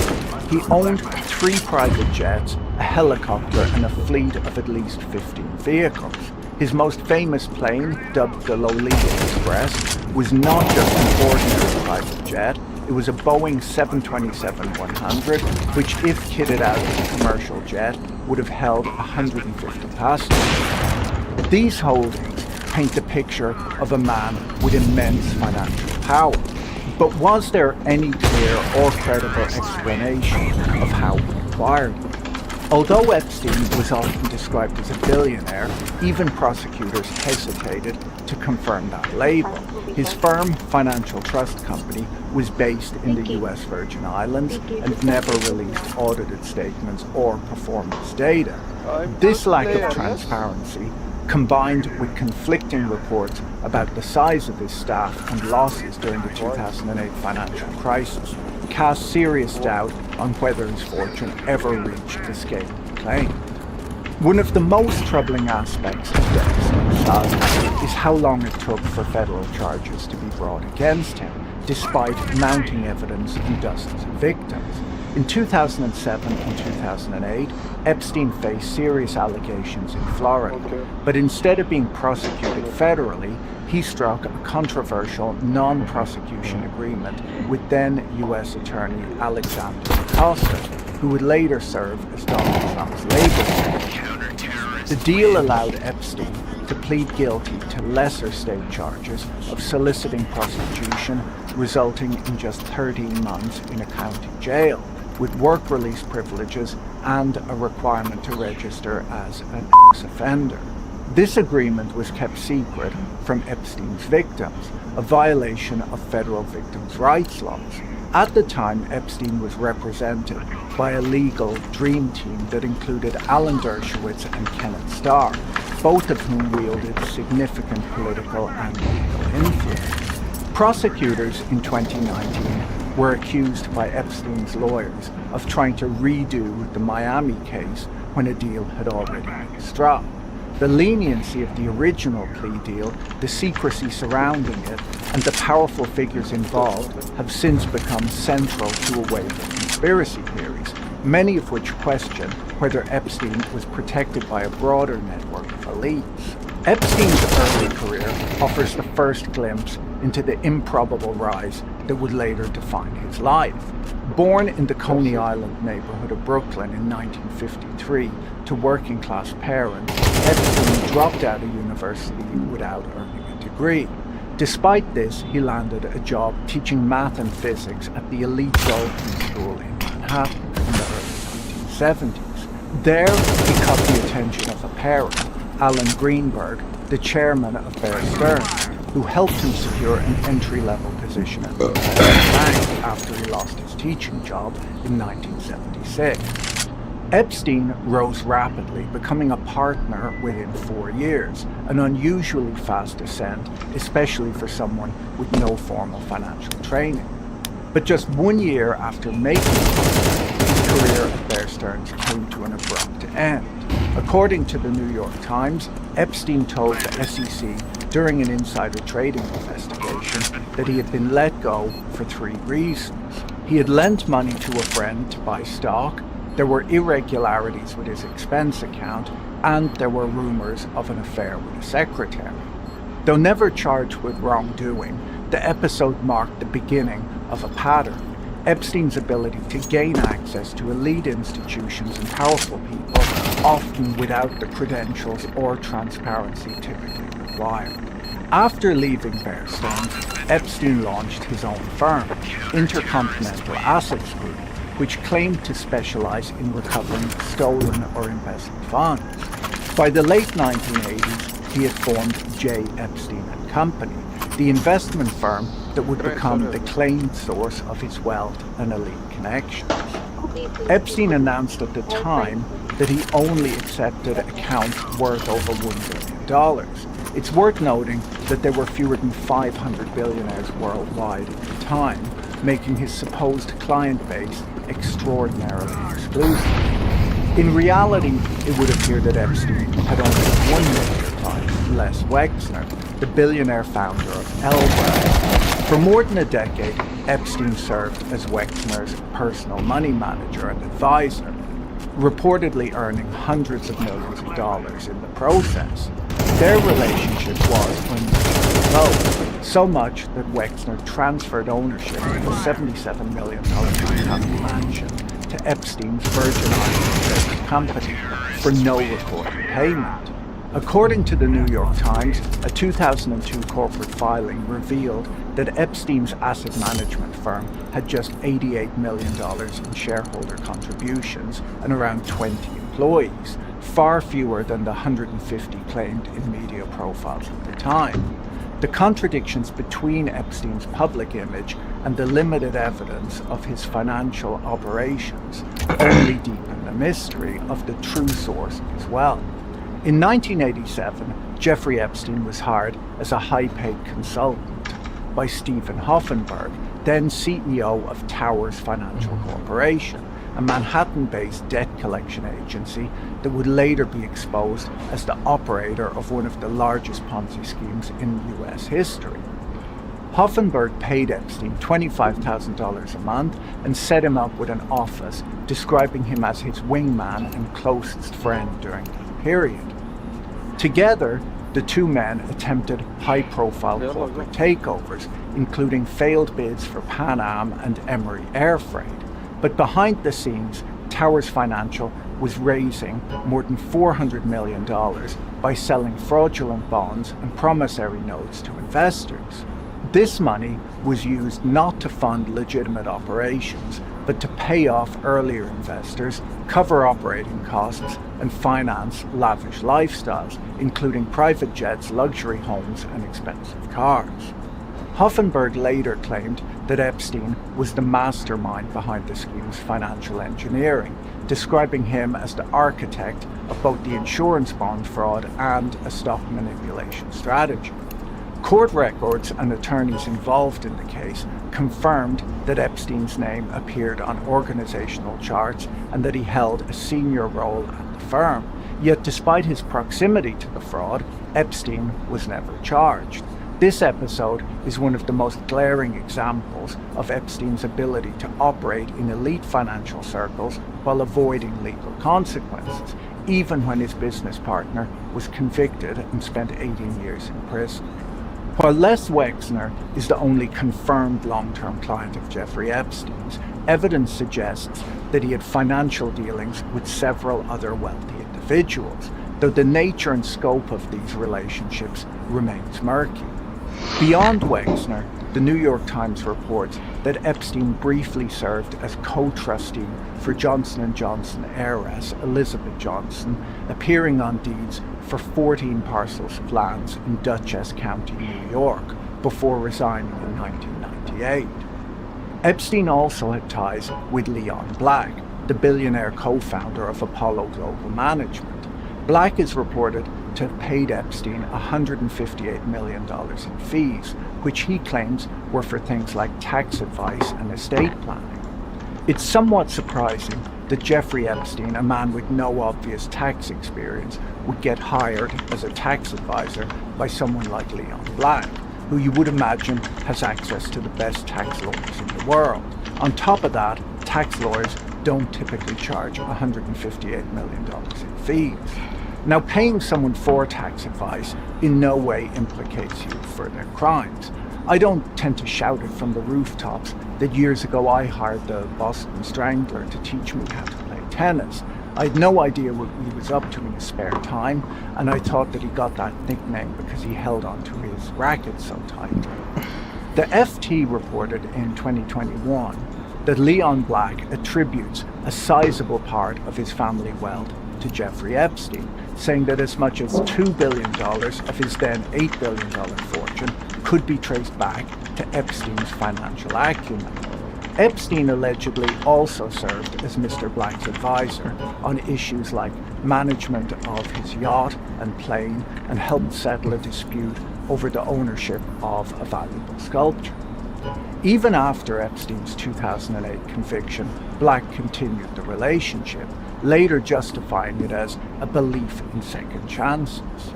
He owned 3 private jets, a helicopter, and a fleet of at least 15 vehicles. His most famous plane, dubbed the Lolita Express, was not just an ordinary private jet. It was a Boeing 727-100, which, if kitted out as a commercial jet, would have held 150 passengers. These holdings paint the picture of a man with immense financial power. But was there any clear or credible explanation of how he acquired them? Although Epstein was often described as a billionaire, even prosecutors hesitated to confirm that label. His firm, Financial Trust Company, was based in the US Virgin Islands and never released audited statements or performance data. This lack of transparency, combined with conflicting reports about the size of his staff and losses during the 2008 financial crisis, cast serious doubt on whether his fortune ever reached the scale he claimed. One of the most troubling aspects of the Epstein saga is how long it took for federal charges to be brought against him, despite mounting evidence and dozens of victims. In 2007 and 2008, Epstein faced serious allegations in Florida, but instead of being prosecuted federally, he struck a controversial non-prosecution agreement with then U.S. Attorney Alexander Acosta, who would later serve as Donald Trump's labor secretary. The deal allowed Epstein to plead guilty to lesser state charges of soliciting prostitution, resulting in just 13 months in a county jail, with work release privileges and a requirement to register as an ex-offender. This agreement was kept secret from Epstein's victims, a violation of federal victims' rights laws. At the time, Epstein was represented by a legal dream team that included Alan Dershowitz and Kenneth Starr, both of whom wielded significant political and legal influence. Prosecutors in 2019 were accused by Epstein's lawyers of trying to redo the Miami case when a deal had already been struck. The leniency of the original plea deal, the secrecy surrounding it, and the powerful figures involved have since become central to a wave of conspiracy theories, many of which question whether Epstein was protected by a broader network of elites. Epstein's early career offers the first glimpse into the improbable rise that would later define his life. Born in the Coney Island neighborhood of Brooklyn in 1953 to working-class parents, Epstein dropped out of university without earning a degree. Despite this, he landed a job teaching math and physics at the elite Dalton School in Manhattan in the early 1970s. There, he caught the attention of a parent, Alan Greenberg, the chairman of Bear Stearns, who helped him secure an entry-level position at the bank after he lost his teaching job in 1976. Epstein rose rapidly, becoming a partner within 4 years, an unusually fast ascent, especially for someone with no formal financial training. But just 1 year after making it, his career at Bear Stearns came to an abrupt end. According to the New York Times, Epstein told the SEC during an insider trading investigation that he had been let go for 3 reasons. He had lent money to a friend to buy stock, there were irregularities with his expense account, and there were rumors of an affair with a secretary. Though never charged with wrongdoing, the episode marked the beginning of a pattern. Epstein's ability to gain access to elite institutions and powerful people, often without the credentials or transparency typically required. After leaving Bear Stearns, Epstein launched his own firm, Intercontinental Assets Group, which claimed to specialize in recovering stolen or embezzled funds. By the late 1980s, he had formed J. Epstein & Company, the investment firm that would become the claimed source of his wealth and elite connections. Epstein announced at the time that he only accepted accounts worth over $1 billion. It's worth noting that there were fewer than 500 billionaires worldwide at the time, making his supposed client base extraordinarily exclusive. In reality, it would appear that Epstein had only one major client, Les Wexner, the billionaire founder of Elwell. For more than a decade, Epstein served as Wexner's personal money manager and advisor, reportedly earning hundreds of millions of dollars in the process. Their relationship was unusually close, so much that Wexner transferred ownership of a $77 million Manhattan mansion to Epstein's Virgin Islands-based company for no recorded payment. According to the New York Times, a 2002 corporate filing revealed that Epstein's asset management firm had just $88 million in shareholder contributions and around 20 employees, far fewer than the 150 claimed in media profiles at the time. The contradictions between Epstein's public image and the limited evidence of his financial operations only deepen the mystery of the true source of his wealth. In 1987, Jeffrey Epstein was hired as a high-paid consultant by Stephen Hoffenberg, then CEO of Towers Financial Corporation, a Manhattan-based debt collection agency that would later be exposed as the operator of one of the largest Ponzi schemes in U.S. history. Hoffenberg paid Epstein $25,000 a month and set him up with an office, describing him as his wingman and closest friend during that period. Together, the two men attempted high-profile corporate takeovers, including failed bids for Pan Am and Emery Air Freight. But behind the scenes, Towers Financial was raising more than $400 million by selling fraudulent bonds and promissory notes to investors. This money was used not to fund legitimate operations, but but to pay off earlier investors, cover operating costs, and finance lavish lifestyles, including private jets, luxury homes, and expensive cars. Hoffenberg later claimed that Epstein was the mastermind behind the scheme's financial engineering, describing him as the architect of both the insurance bond fraud and a stock manipulation strategy. Court records and attorneys involved in the case confirmed that Epstein's name appeared on organizational charts and that he held a senior role at the firm. Yet despite his proximity to the fraud, Epstein was never charged. This episode is one of the most glaring examples of Epstein's ability to operate in elite financial circles while avoiding legal consequences, even when his business partner was convicted and spent 18 years in prison. While Les Wexner is the only confirmed long-term client of Jeffrey Epstein's, evidence suggests that he had financial dealings with several other wealthy individuals, though the nature and scope of these relationships remains murky. Beyond Wexner, the New York Times reports that Epstein briefly served as co-trustee for Johnson & Johnson heiress Elizabeth Johnson, appearing on deeds for 14 parcels of lands in Dutchess County, New York, before resigning in 1998. Epstein also had ties with Leon Black, the billionaire co-founder of Apollo Global Management. Black is reported to have paid Epstein $158 million in fees, which he claims were for things like tax advice and estate planning. It's somewhat surprising that Jeffrey Epstein, a man with no obvious tax experience, would get hired as a tax advisor by someone like Leon Black, who you would imagine has access to the best tax lawyers in the world. On top of that, tax lawyers don't typically charge $158 million in fees. Now, paying someone for tax advice in no way implicates you for their crimes. I don't tend to shout it from the rooftops that years ago I hired the Boston Strangler to teach me how to play tennis. I had no idea what he was up to in his spare time, and I thought that he got that nickname because he held onto his racket so tightly. The FT reported in 2021 that Leon Black attributes a sizable part of his family wealth to Jeffrey Epstein, saying that as much as $2 billion of his then $8 billion fortune could be traced back to Epstein's financial acumen. Epstein allegedly also served as Mr. Black's advisor on issues like management of his yacht and plane, and helped settle a dispute over the ownership of a valuable sculpture. Even after Epstein's 2008 conviction, Black continued the relationship, later justifying it as a belief in second chances.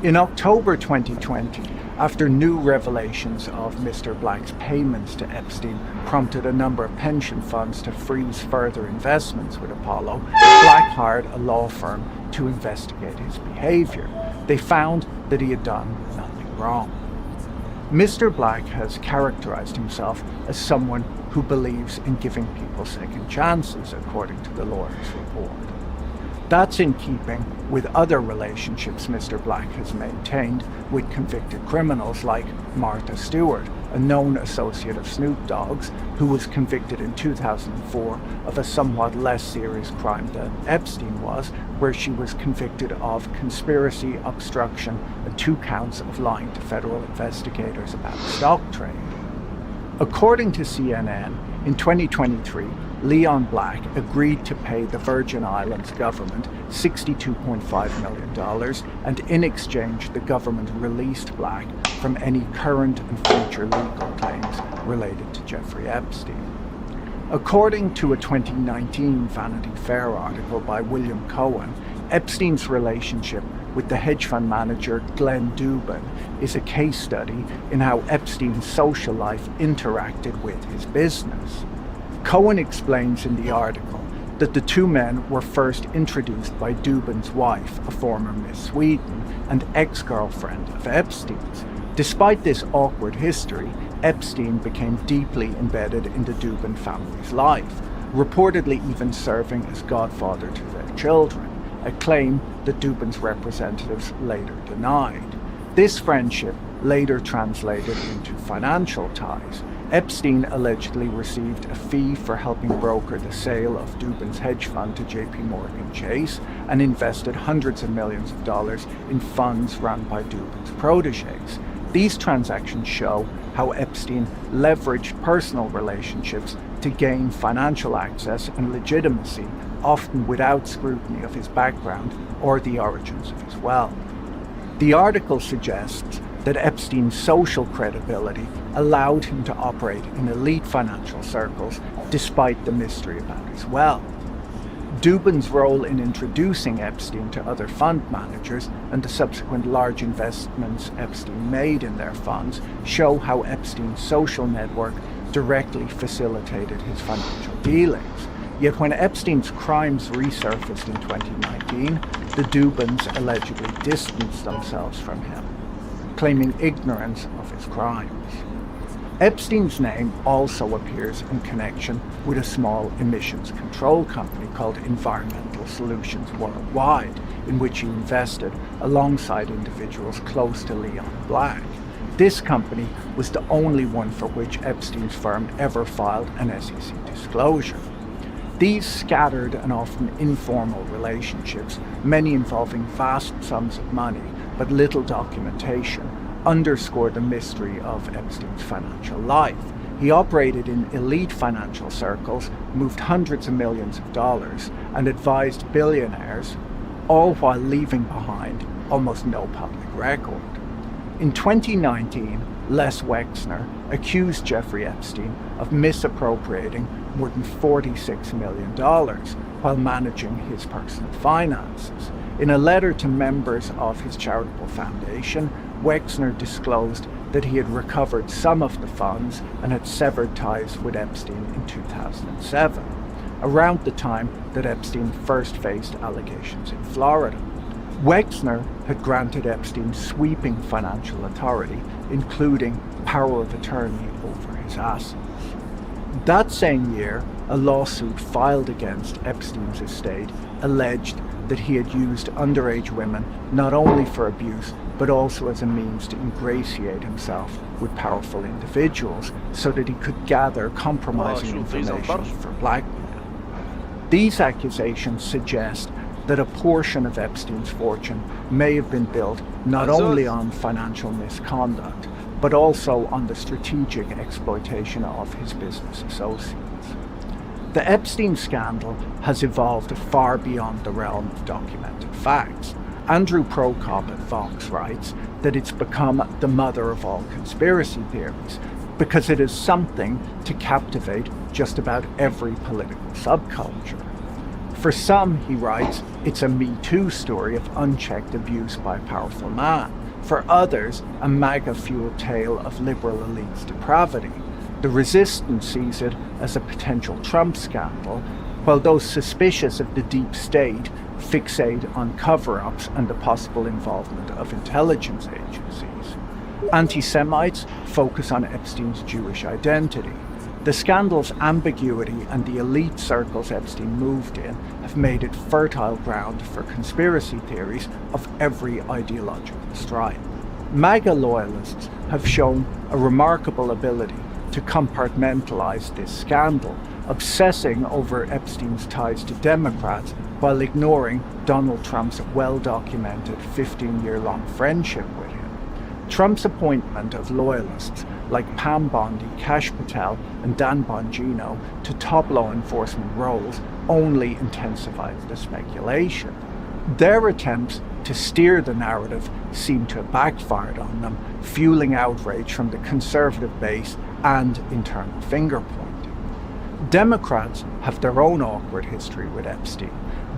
In October 2020, after new revelations of Mr. Black's payments to Epstein prompted a number of pension funds to freeze further investments with Apollo, Black hired a law firm to investigate his behavior. They found that he had done nothing wrong. Mr. Black has characterized himself as someone who believes in giving people second chances, according to the lawyer's report. That's in keeping with other relationships Mr. Black has maintained with convicted criminals like Martha Stewart, a known associate of Snoop Dogg's, who was convicted in 2004 of a somewhat less serious crime than Epstein was, where she was convicted of conspiracy, obstruction, and 2 counts of lying to federal investigators about the stock trade. According to CNN, in 2023, Leon Black agreed to pay the Virgin Islands government $62.5 million, and in exchange the government released Black from any current and future legal claims related to Jeffrey Epstein. According to a 2019 Vanity Fair article by William Cohen, Epstein's relationship with the hedge fund manager Glenn Dubin is a case study in how Epstein's social life interacted with his business. Cohen explains in the article that the 2 men were first introduced by Dubin's wife, a former Miss Sweden, and ex-girlfriend of Epstein's. Despite this awkward history, Epstein became deeply embedded in the Dubin family's life, reportedly even serving as godfather to their children, a claim that Dubin's representatives later denied. This friendship later translated into financial ties. Epstein allegedly received a fee for helping broker the sale of Dubin's hedge fund to JP Morgan Chase and invested hundreds of millions of dollars in funds run by Dubin's proteges. These transactions show how Epstein leveraged personal relationships to gain financial access and legitimacy, often without scrutiny of his background or the origins of his wealth. The article suggests that Epstein's social credibility allowed him to operate in elite financial circles despite the mystery about his wealth. Dubin's role in introducing Epstein to other fund managers and the subsequent large investments Epstein made in their funds show how Epstein's social network directly facilitated his financial dealings. Yet when Epstein's crimes resurfaced in 2019, the Dubins allegedly distanced themselves from him, claiming ignorance of his crimes. Epstein's name also appears in connection with a small emissions control company called Environmental Solutions Worldwide, in which he invested alongside individuals close to Leon Black. This company was the only one for which Epstein's firm ever filed an SEC disclosure. These scattered and often informal relationships, many involving vast sums of money but little documentation, underscore the mystery of Epstein's financial life. He operated in elite financial circles, moved hundreds of millions of dollars, and advised billionaires, all while leaving behind almost no public record. In 2019, Les Wexner accused Jeffrey Epstein of misappropriating more than $46 million while managing his personal finances. In a letter to members of his charitable foundation, Wexner disclosed that he had recovered some of the funds and had severed ties with Epstein in 2007, around the time that Epstein first faced allegations in Florida. Wexner had granted Epstein sweeping financial authority, including power of attorney over his assets. That same year, a lawsuit filed against Epstein's estate alleged that he had used underage women not only for abuse, but also as a means to ingratiate himself with powerful individuals so that he could gather compromising information for blackmail. These accusations suggest that a portion of Epstein's fortune may have been built not only on financial misconduct, but also on the strategic exploitation of his business associates. The Epstein scandal has evolved far beyond the realm of documented facts. Andrew Prokop at Vox writes that it's become the mother of all conspiracy theories because it is something to captivate just about every political subculture. For some, he writes, it's a Me Too story of unchecked abuse by a powerful man. For others, a MAGA-fueled tale of liberal elites' depravity. The resistance sees it as a potential Trump scandal, while those suspicious of the deep state fixate on cover-ups and the possible involvement of intelligence agencies. Anti-Semites focus on Epstein's Jewish identity. The scandal's ambiguity and the elite circles Epstein moved in have made it fertile ground for conspiracy theories of every ideological stripe. MAGA loyalists have shown a remarkable ability to compartmentalize this scandal, obsessing over Epstein's ties to Democrats while ignoring Donald Trump's well-documented 15-year-long friendship with him. Trump's appointment of loyalists like Pam Bondi, Kash Patel, and Dan Bongino to top law enforcement roles only intensifies the speculation. Their attempts to steer the narrative seem to have backfired on them, fueling outrage from the conservative base and internal finger-pointing. Democrats have their own awkward history with Epstein.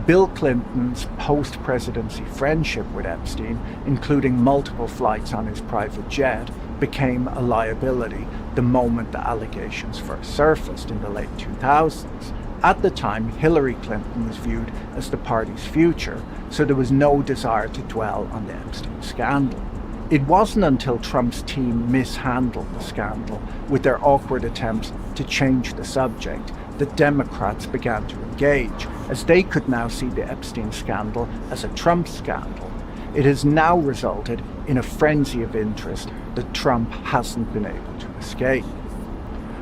Bill Clinton's post-presidency friendship with Epstein, including multiple flights on his private jet, became a liability the moment the allegations first surfaced in the late 2000s. At the time, Hillary Clinton was viewed as the party's future, so there was no desire to dwell on the Epstein scandal. It wasn't until Trump's team mishandled the scandal with their awkward attempts to change the subject that Democrats began to engage, as they could now see the Epstein scandal as a Trump scandal. It has now resulted in a frenzy of interest that Trump hasn't been able to escape.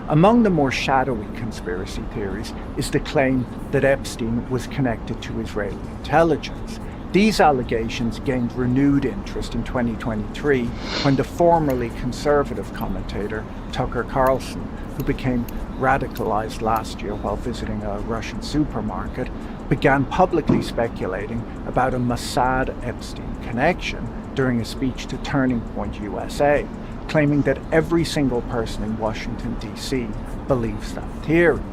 Among the more shadowy conspiracy theories is the claim that Epstein was connected to Israeli intelligence. These allegations gained renewed interest in 2023 when the formerly conservative commentator Tucker Carlson, who became radicalized last year while visiting a Russian supermarket, began publicly speculating about a Mossad-Epstein connection during a speech to Turning Point USA, claiming that every single person in Washington, D.C. believes that theory.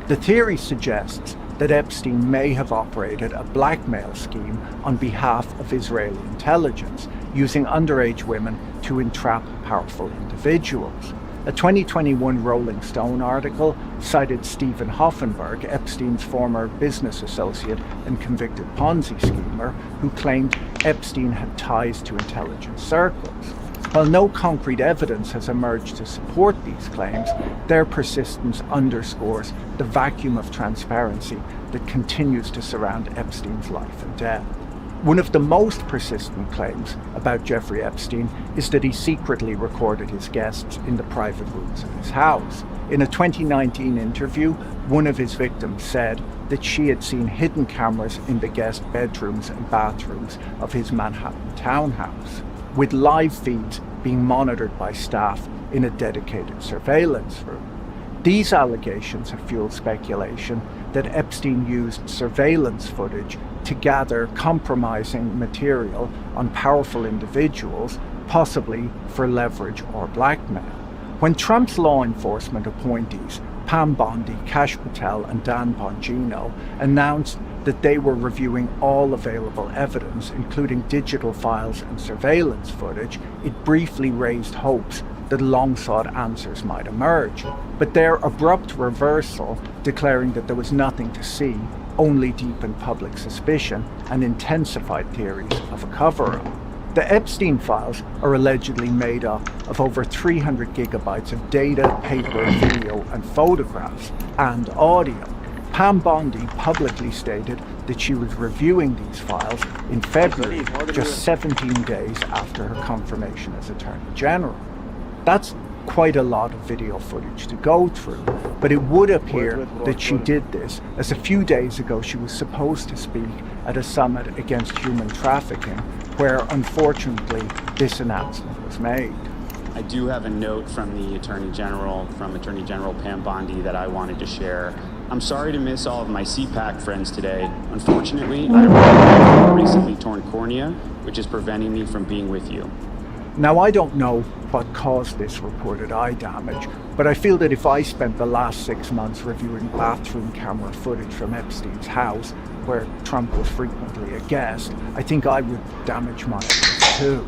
The theory suggests that Epstein may have operated a blackmail scheme on behalf of Israeli intelligence, using underage women to entrap powerful individuals. A 2021 Rolling Stone article cited Stephen Hoffenberg, Epstein's former business associate and convicted Ponzi schemer, who claimed Epstein had ties to intelligence circles. While no concrete evidence has emerged to support these claims, their persistence underscores the vacuum of transparency that continues to surround Epstein's life and death. One of the most persistent claims about Jeffrey Epstein is that he secretly recorded his guests in the private rooms of his house. In a 2019 interview, one of his victims said that she had seen hidden cameras in the guest bedrooms and bathrooms of his Manhattan townhouse, with live feeds being monitored by staff in a dedicated surveillance room. These allegations have fueled speculation that Epstein used surveillance footage to gather compromising material on powerful individuals, possibly for leverage or blackmail. When Trump's law enforcement appointees, Pam Bondi, Kash Patel, and Dan Bongino, announced that they were reviewing all available evidence, including digital files and surveillance footage, it briefly raised hopes that long-sought answers might emerge. But their abrupt reversal, declaring that there was nothing to see, only deepened public suspicion and intensified theories of a cover-up. The Epstein files are allegedly made up of over 300 gigabytes of data, paper, video, and photographs, and audio. Pam Bondi publicly stated that she was reviewing these files in February, just 17 days after her confirmation as Attorney General. That's quite a lot of video footage to go through, but it would appear that she did this, as a few days ago she was supposed to speak at a summit against human trafficking, where unfortunately this announcement was made. I do have a note from the Attorney General, from Attorney General Pam Bondi, that I wanted to share. I'm sorry to miss all of my CPAC friends today. Unfortunately, I have a recently torn cornea, which is preventing me from being with you. Now, I don't know what caused this reported eye damage, but I feel that if I spent the last 6 months reviewing bathroom camera footage from Epstein's house, where Trump was frequently a guest, I think I would damage my eyes too.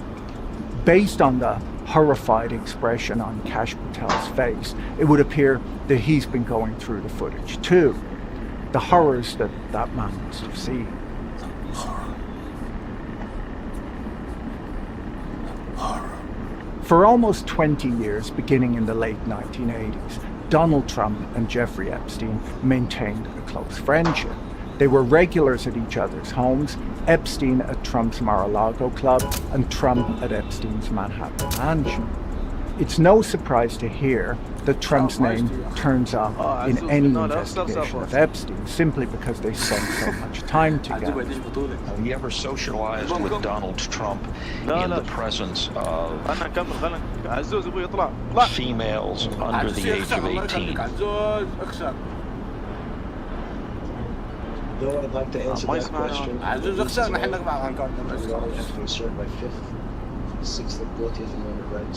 Based on the horrified expression on Kash Patel's face, it would appear that he's been going through the footage too. The horrors that that man must have seen. For almost 20 years, beginning in the late 1980s, Donald Trump and Jeffrey Epstein maintained a close friendship. They were regulars at each other's homes, Epstein at Trump's Mar-a-Lago club and Trump at Epstein's Manhattan mansion. It's no surprise to hear that Trump's name turns up in any investigation of Epstein, simply because they spent so much time together. Have you ever socialized with Donald Trump in the presence of females under the age of 18? Though I'd like to answer that question, I have to insert my fifth, sixth ability as an undergrad.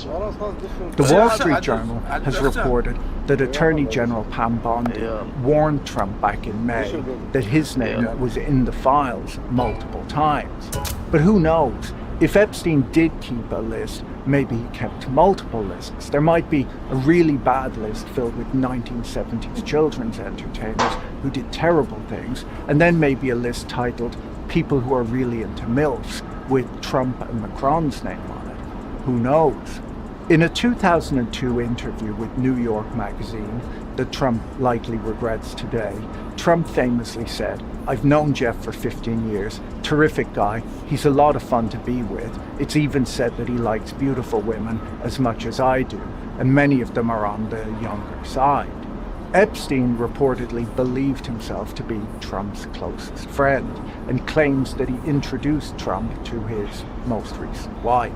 The Wall Street Journal has reported that Attorney General Pam Bondi warned Trump back in May that his name was in the files multiple times. But who knows? If Epstein did keep a list, maybe he kept multiple lists. There might be a really bad list filled with 1970s children's entertainers who did terrible things, and then maybe a list titled People Who Are Really Into MILFs with Trump and Macron's name on it. Who knows? In a 2002 interview with New York Magazine that Trump likely regrets today, Trump famously said, "I've known Jeff for 15 years. Terrific guy. He's a lot of fun to be with. It's even said that he likes beautiful women as much as I do, and many of them are on the younger side." Epstein reportedly believed himself to be Trump's closest friend and claims that he introduced Trump to his most recent wife.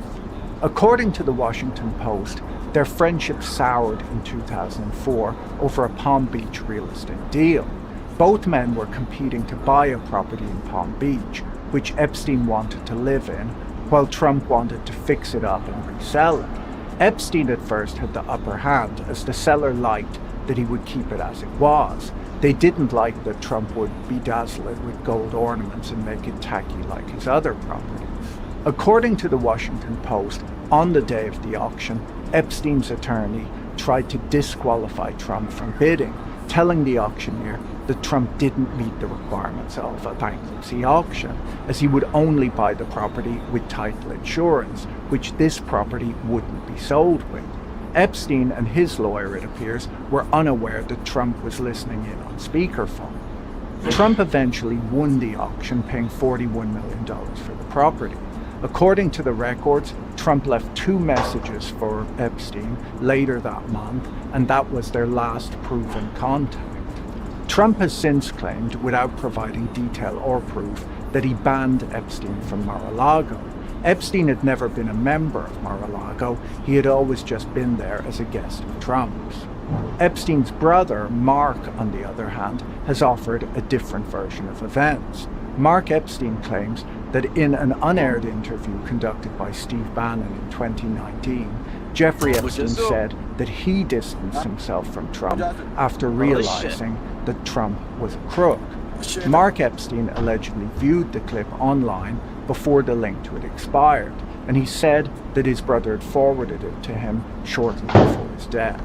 According to the Washington Post, their friendship soured in 2004 over a Palm Beach real estate deal. Both men were competing to buy a property in Palm Beach, which Epstein wanted to live in, while Trump wanted to fix it up and resell it. Epstein at first had the upper hand, as the seller liked that he would keep it as it was. They didn't like that Trump would bedazzle it with gold ornaments and make it tacky like his other properties. According to the Washington Post, on the day of the auction, Epstein's attorney tried to disqualify Trump from bidding, telling the auctioneer that Trump didn't meet the requirements of a bankruptcy auction, as he would only buy the property with title insurance, which this property wouldn't be sold with. Epstein and his lawyer, it appears, were unaware that Trump was listening in on speakerphone. Trump eventually won the auction, paying $41 million for the property. According to the records, Trump left 2 messages for Epstein later that month, and that was their last proven contact. Trump has since claimed, without providing detail or proof, that he banned Epstein from Mar-a-Lago. Epstein had never been a member of Mar-a-Lago. He had always just been there as a guest of Trump's. Epstein's brother, Mark, on the other hand, has offered a different version of events. Mark Epstein claims that in an unaired interview conducted by Steve Bannon in 2019, Jeffrey Epstein said that he distanced himself from Trump after realizing that Trump was a crook. Mark Epstein allegedly viewed the clip online before the link to it expired, and he said that his brother had forwarded it to him shortly before his death.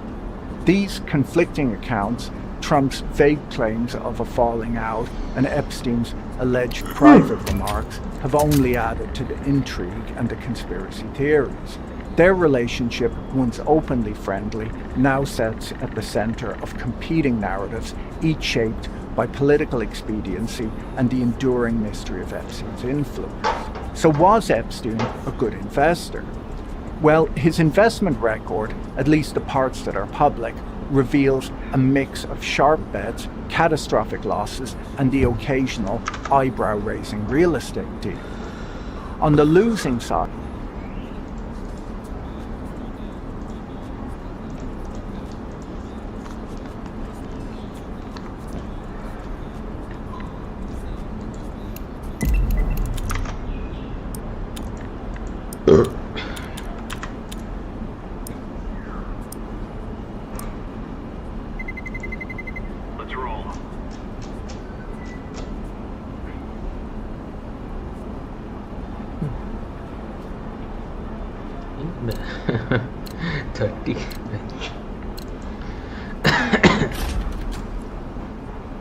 These conflicting accounts, Trump's vague claims of a falling out, and Epstein's alleged private remarks have only added to the intrigue and the conspiracy theories. Their relationship, once openly friendly, now sits at the center of competing narratives, each shaped by political expediency and the enduring mystery of Epstein's influence. So was Epstein a good investor? Well, his investment record, at least the parts that are public, reveals a mix of sharp bets, catastrophic losses, and the occasional eyebrow-raising real estate deal. On the losing side, Let's roll.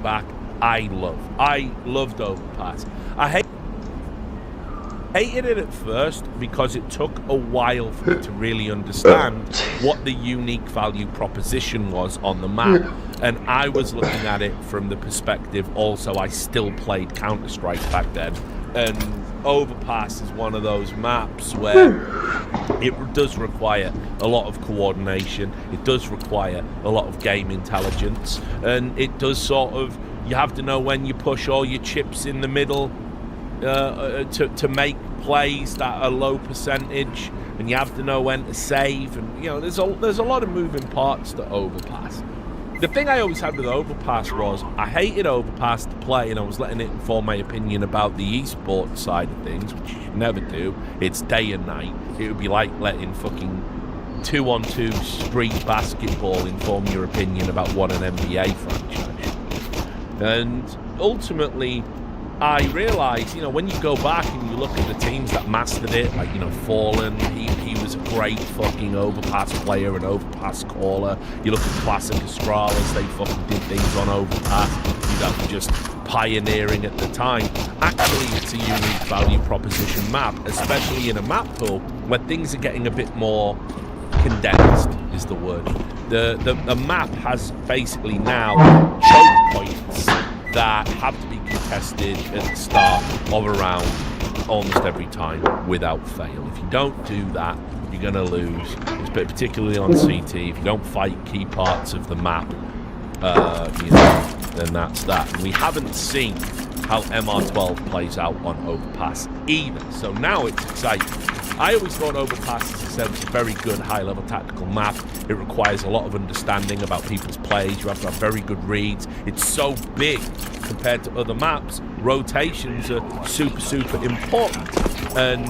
Back, I loved Overpass. I hated it at first because it took a while for me to really understand what the unique value proposition was on the map. And I was looking at it from the perspective also, I still played Counter-Strike back then. And Overpass is one of those maps where it does require a lot of coordination, it does require a lot of game intelligence, and it does sort of, you have to know when you push all your chips in the middle to make plays that are low percentage, and you have to know when to save, and you know there's a lot of moving parts to Overpass. The thing I always had with Overpass was I hated Overpass to play, and I was letting it inform my opinion about the esports side of things, which you should never do. It's day and night. It would be like letting fucking 2-on-2 street basketball inform your opinion about what an NBA franchise is. And ultimately, I realised, you know, when you go back and you look at the teams that mastered it, like, you know, Fallen, he was a great fucking Overpass player and Overpass caller. You look at Classic Astralis, they fucking did things on Overpass that were just pioneering at the time. Actually, it's a unique value proposition map, especially in a map pool where things are getting a bit more condensed is the word. The map has basically now choke points that have to be contested at the start of a round almost every time without fail. If you don't do that, you're going to lose, particularly on CT. If you don't fight key parts of the map, then that's that. And we haven't seen how MR12 plays out on Overpass either, so now it's exciting. I always thought Overpass, as I said, was a very good high-level tactical map. It requires a lot of understanding about people's plays. You have to have very good reads. It's so big compared to other maps. Rotations are super, super important. And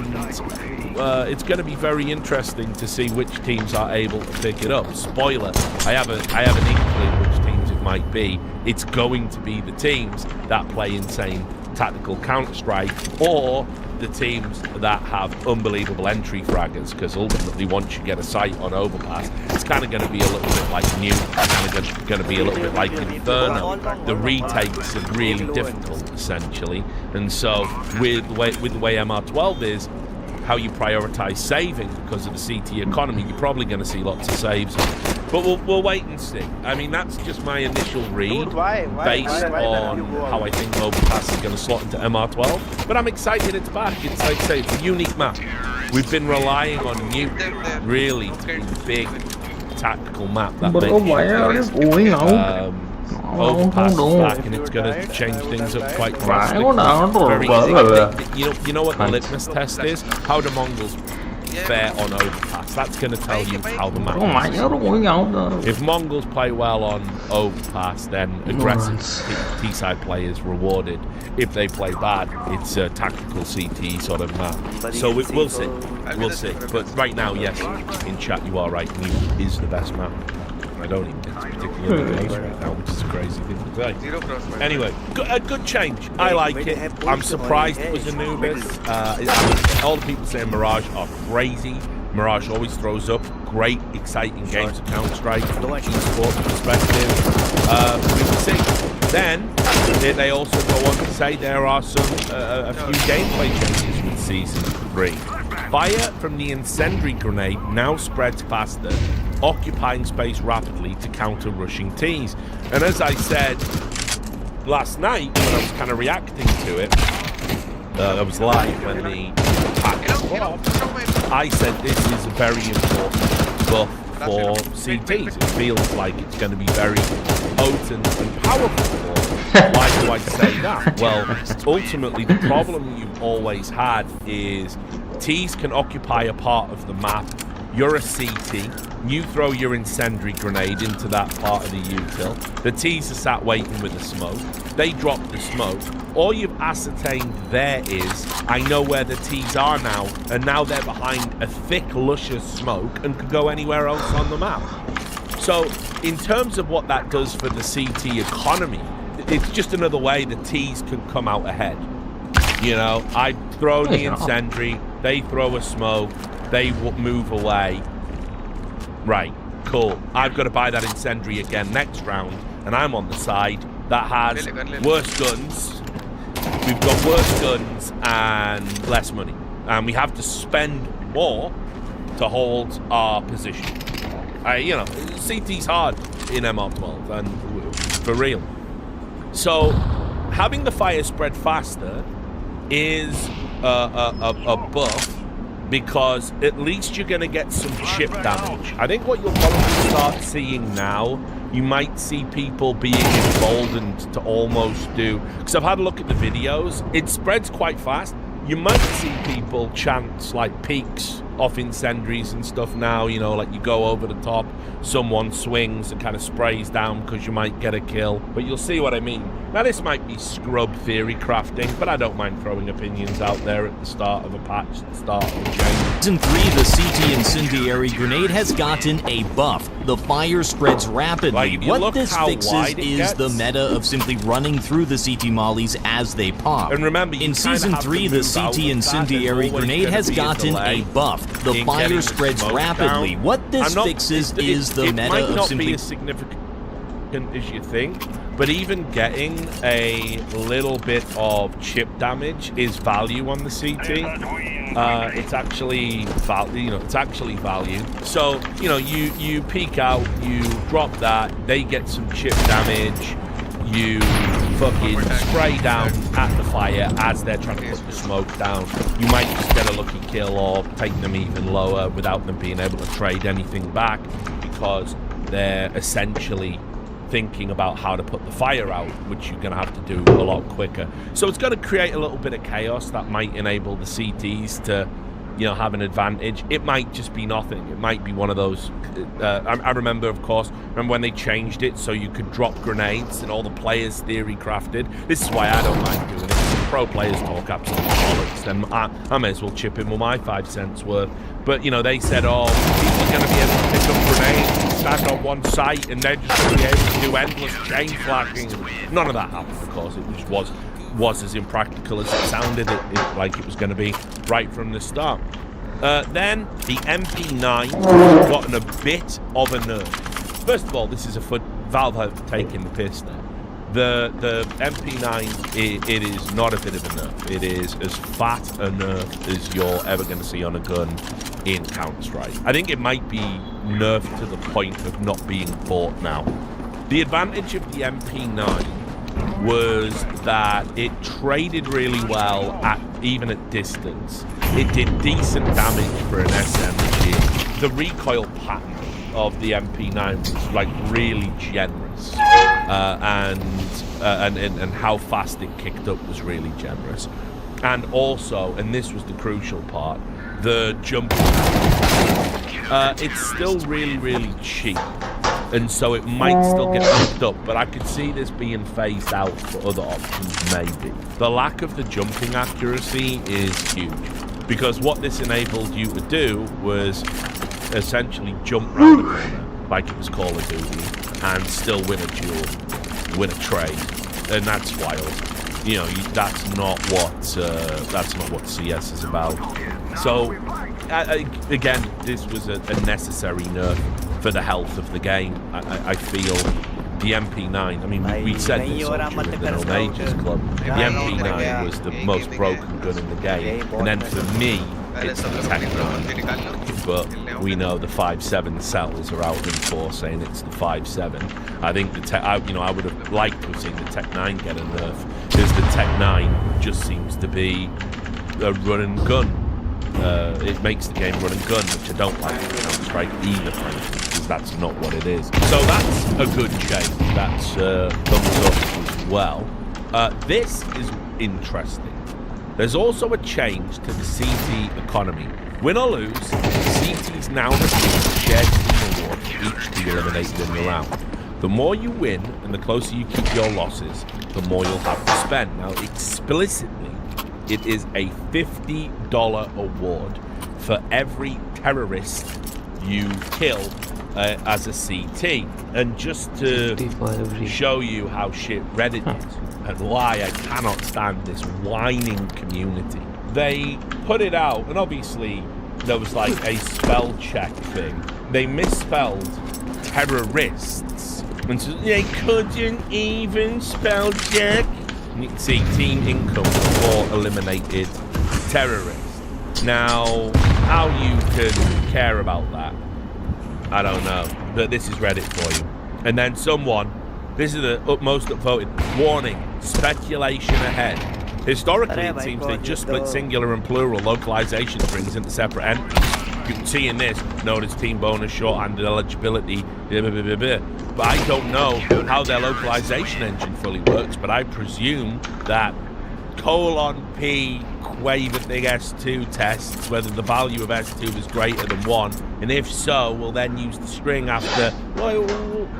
it's going to be very interesting to see which teams are able to pick it up. Spoiler, I have an inkling which teams it might be. It's going to be the teams that play insane tactical Counter-Strike, or the teams that have unbelievable entry fraggers, because ultimately once you get a sight on Overpass, it's kind of going to be a little bit like Nuke, kind of going to be a little bit like Inferno. The retakes are really difficult, essentially, and so with the way MR12 is, how you prioritize saving because of the CT economy, you're probably going to see lots of saves. But we'll wait and see. I mean, that's just my initial read based on how I think Overpass is going to slot into MR12. But I'm excited it's back. It's like I say, it's a unique map. We've been relying on Nuke really to be the big tactical map that makes Overpass is back, and it's going to change things up quite drastically. Very easy. You know what the litmus test is? How do Mongols fare on Overpass? That's going to tell you how the map is. If Mongols play well on Overpass, then aggressive T-side play is rewarded. If they play bad, it's a tactical CT sort of map. So we'll see. We'll see. But right now, yes, in chat you are right. Nuke is the best map. I don't even think it's particularly the case right now, which is a crazy thing to say. Anyway, a good change. I like it. I'm surprised it was Anubis. All the people saying Mirage are crazy. Mirage always throws up great, exciting games of Counter-Strike from an esports perspective. We will see. Then, they also go on to say there are a few gameplay changes with Season 3. Fire from the incendiary grenade now spreads faster, occupying space rapidly to counter rushing Ts. And as I said last night when I was kind of reacting to it, I was live when the pack dropped, I said this is a very important buff for CTs. It feels like it's going to be very potent and powerful. Why do I say that? Well, ultimately the problem you've always had is Ts can occupy a part of the map. You're a CT, you throw your incendiary grenade into that part of the util. The Ts are sat waiting with the smoke. They drop the smoke. All you've ascertained there is, I know where the Ts are now, and now they're behind a thick, luscious smoke and could go anywhere else on the map. So, in terms of what that does for the CT economy, it's just another way the Ts can come out ahead. You know, I throw the incendiary, they throw a smoke, they move away. Right, cool. I've got to buy that incendiary again next round, and I'm on the side that has worse guns. We've got worse guns and less money. And we have to spend more to hold our position. You know, CT's hard in MR12, and for real. So, having the fire spread faster is a buff, because at least you're going to get some chip damage. I think what you'll probably start seeing now, you might see people being emboldened to almost do, because I've had a look at the videos, it spreads quite fast. You might see people chance like peaks off incendiaries and stuff now, you know, like you go over the top, someone swings and kind of sprays down because you might get a kill, but you'll see what I mean. Now this might be scrub theory crafting, but I don't mind throwing opinions out there at the start of a patch, at the start of a change. Season 3, the CT incendiary grenade has gotten a buff. The fire spreads rapidly. What this fixes is the meta of simply running through the CT mollies as they pop. And remember, in Season 3, the CT incendiary grenade has gotten a buff. The fire spreads rapidly. What this fixes is the meta of simply... significant as you think, but even getting a little bit of chip damage is value on the CT. It's actually value, it's actually value. So, you peek out, you drop that, they get some chip damage, you fucking spray down at the fire as they're trying to put the smoke down. You might just get a lucky kill or take them even lower without them being able to trade anything back, because they're essentially thinking about how to put the fire out, which you're going to have to do a lot quicker. So it's going to create a little bit of chaos that might enable the CTs to, have an advantage. It might just be nothing. It might be one of those. I remember, of course, when they changed it so you could drop grenades and all the players theory crafted. This is why I don't like doing it. Pro players talk absolute bollocks. Then I may as well chip in with my 5 cents worth. But, they said, people are going to be able to pick up grenades and stand on one site and they're just going to be able to do endless chain flashing. None of that happened, of course. It just was as impractical as it sounded, like it was going to be right from the start. Then the MP9 has gotten a bit of a nerf. First of all, this is Valve have taken the piss there. The MP9, it is not a bit of a nerf. It is as fat a nerf as you're ever going to see on a gun in Counter-Strike. I think it might be nerfed to the point of not being bought now. The advantage of the MP9 was that it traded really well even at distance. It did decent damage for an SMG. The recoil pattern of the MP9 was really generous, and how fast it kicked up was really generous. And also, and this was the crucial part, the jump. It's still really, really cheap. And so it might still get picked up, but I could see this being phased out for other options, maybe. The lack of the jumping accuracy is huge, because what this enabled you to do was essentially jump round the corner, like it was Call of Duty, and still win a duel, win a trade, and that's wild. That's not what CS is about. So, again, this was a necessary nerf for the health of the game. I feel the MP9, I mean, we said this during the No Majors Club, the MP9 was the most broken gun in the game, and then for me, it's the Tech 9. But we know the 5.7 cells are out in force saying it's the 5.7. I think the Tech, I would have liked to have seen the Tech 9 get a nerf, because the Tech 9 just seems to be a run and gun. It makes the game run and gun, which I don't like in Counter-Strike either, frankly, because that's not what it is. So that's a good change. That's thumbs up as well. This is interesting. There's also a change to the CT economy. Win or lose, CTs now receive a shared team award for each team eliminated in the round. The more you win and the closer you keep your losses, the more you'll have to spend. Now, explicitly, it is a $50 award for every terrorist you kill as a CT. And just to show you how shit Reddit is and why I cannot stand this whining community, they put it out, and obviously there was like a spell check thing. They misspelled terrorists, and so they couldn't even spell check. You can see team income for eliminated terrorists. Now, how you can care about that, I don't know. But this is Reddit for you. And then this is the most upvoted. Warning, speculation ahead. Historically, it seems they just split singular and plural localization strings into separate entries. You can see in this, known as team bonus, shorthanded eligibility, blah, blah, blah, blah, blah. But I don't know how their localization engine fully works, but I presume that :P Quaver Big S2 tests whether the value of S2 is greater than 1, and if so, we'll then use the string after.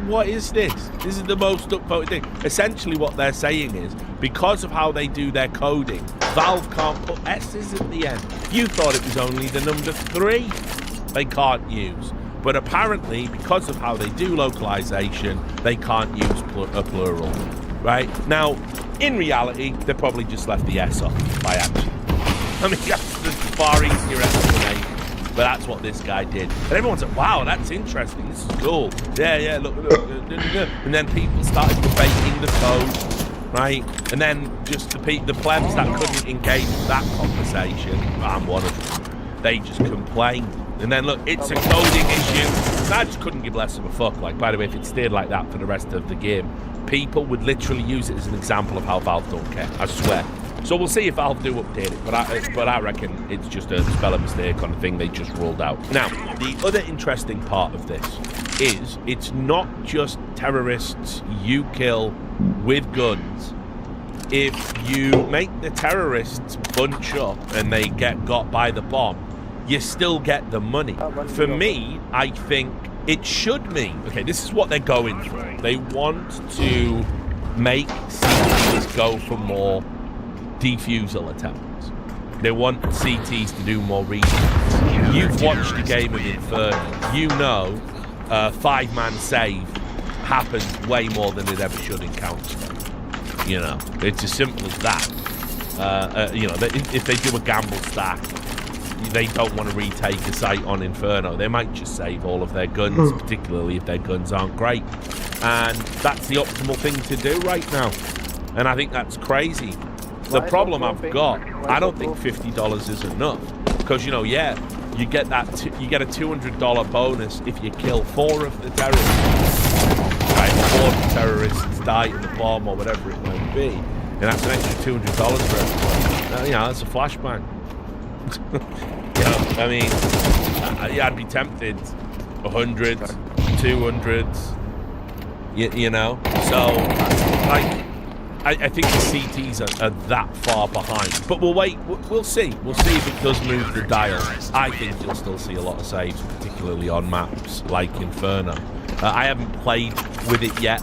What is this? This is the most upvoted thing. Essentially what they're saying is, because of how they do their coding, Valve can't put S's at the end. You thought it was only the number 3 they can't use. But apparently, because of how they do localization, they can't use a plural. Right? Now, in reality, they probably just left the S off by accident. I mean, that's the far easier explanation. But that's what this guy did. And everyone's like, wow, that's interesting. This is cool. Yeah, look. And then people started debating the code, right? And then just the plebs that couldn't engage with that conversation, I'm one of them, they just complained. And then look, it's a coding issue. I just couldn't give less of a fuck. Like, by the way, if it stayed like that for the rest of the game, people would literally use it as an example of how Valve don't care. I swear. So we'll see if Valve do update it, but I reckon it's just a spelling mistake on the thing they just rolled out. Now, the other interesting part of this is it's not just terrorists you kill with guns. If you make the terrorists bunch up and they get got by the bomb, you still get the money. For me, I think it should mean, okay, this is what they're going for. They want to make CTs go for more defusal attempts. They want CTs to do more readings. You've watched a game of Inferno. You know 5-man save happens way more than it ever should in Counter-Strike. You know, it's as simple as that. You know, if they do a gamble stack, they don't want to retake a site on Inferno. They might just save all of their guns, particularly if their guns aren't great. And that's the optimal thing to do right now. And I think that's crazy. The problem I've got, I don't think $50 is enough. Because, you know, yeah, you get that you get a $200 bonus if you kill 4 of the terrorists. Right, 4 of the terrorists die in the bomb or whatever it might be. And that's an extra $200 for everyone. You know, that's a flashbang. You know, I mean, yeah, I'd be tempted 100, 200s, you know. So, like, I think the CTs are that far behind. But we'll wait. We'll see. We'll see if it does move the dial. I think you'll still see a lot of saves, particularly on maps like Inferno. I haven't played with it yet,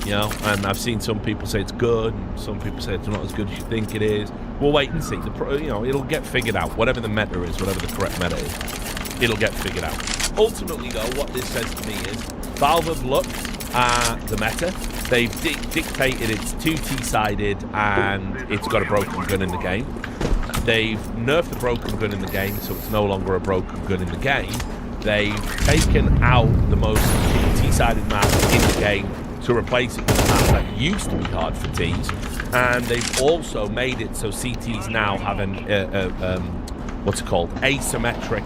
you know, and I've seen some people say it's good, and some people say it's not as good as you think it is. We'll wait and see. You know, it'll get figured out. Whatever the meta is, whatever the correct meta is, it'll get figured out. Ultimately, though, what this says to me is Valve have looked at the meta. They've dictated it's 2T-sided and it's got a broken gun in the game. They've nerfed the broken gun in the game, so it's no longer a broken gun in the game. They've taken out the most T-sided map in the game to replace it with a map that used to be hard for Ts. And they've also made it so CTs now have an what's it called, asymmetric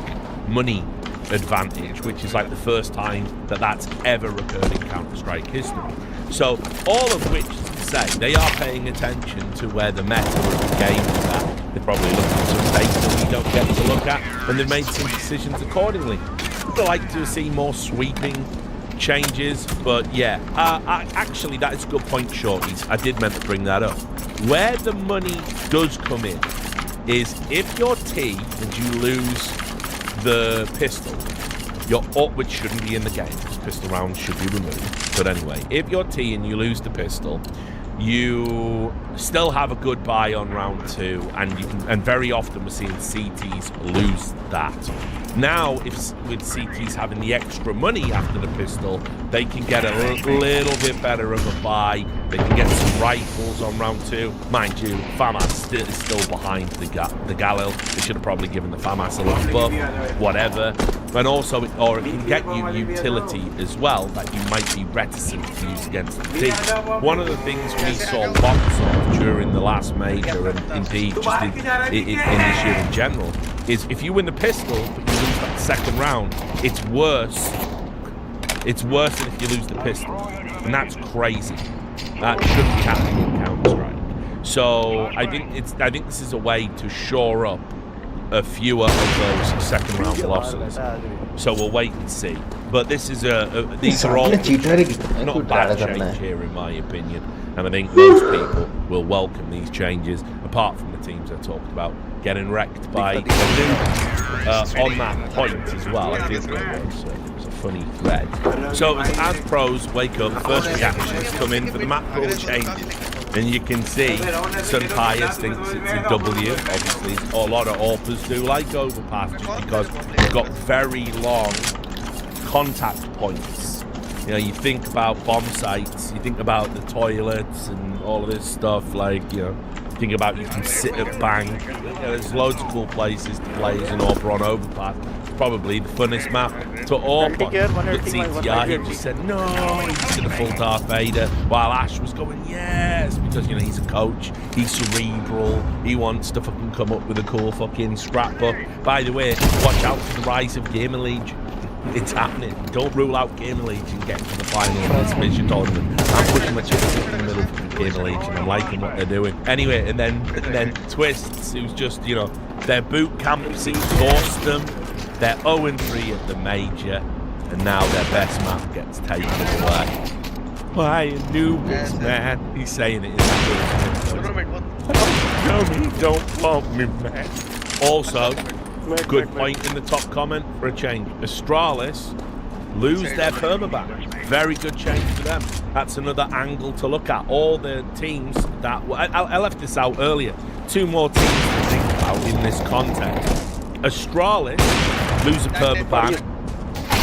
money advantage, which is like the first time that that's ever occurred in Counter-Strike history. So all of which is to say they are paying attention to where the meta of the game is at. They're probably looking at some data that we don't get to look at, and they've made some decisions accordingly. I'd like to see more sweeping changes, but yeah, actually that is a good point, Shorties. I did meant to bring that up. Where the money does come in is if you're T and you lose the pistol, which shouldn't be in the game because pistol rounds should be removed. But anyway, if you're T and you lose the pistol, you still have a good buy on round 2, and very often we're seeing CTs lose that. Now, with CTs having the extra money after the pistol, they can get a little bit better of a buy. They can get some rifles on round 2. Mind you, FAMAS is still behind the Galil. They should have probably given the FAMAS a little buff, whatever. And also, or it can get you utility as well that you might be reticent to use against the team. One of the things we saw lots of during the last major, and indeed just in this year in general, is if you win the pistol but you lose that second round, it's worse. It's worse than if you lose the pistol, and that's crazy. That shouldn't happen in Counter-Strike. So I think this is a way to shore up a fewer of those second round losses. So we'll wait and see. But this is these are all not a bad change here in my opinion, and I think most people will welcome these changes, apart from the teams I talked about getting wrecked by the news. On that point as well, I think there was a funny thread. So as pros wake up, first reactions come in for the map rule changes. And you can see Sunpius thinks it's a W. Obviously, a lot of AWPers do like overpass just because you've got very long contact points. You know, you think about bomb sites, you think about the toilets and all of this stuff, like, you know, think about you can sit at Bank. There's loads of cool places to play as an Oberon Overpass. It's probably the funnest map to AWP. But CTI just said, no, he's going to full Darth Vader. While Ash was going, yes, because, he's a coach. He's cerebral. He wants to fucking come up with a cool fucking scrapbook. By the way, watch out for the rise of Gamer Legion. It's happening. Don't rule out Gamer Legion getting to the final of this mission tournament. I'm pushing my chips in the middle of Gamer Legion. I'm liking what they're doing. Anyway, and then Twists, who's just, their boot camps exhaust them. They're 0-3 at the major, and now their best map gets taken away. Why Anubis, man? He's saying it in the don't bump me, man. Also, good point in the top comment for a change. Astralis lose their permaban. Very good change for them. That's another angle to look at. All the teams that... I left this out earlier. 2 more teams to think about in this context. Astralis lose a permaban.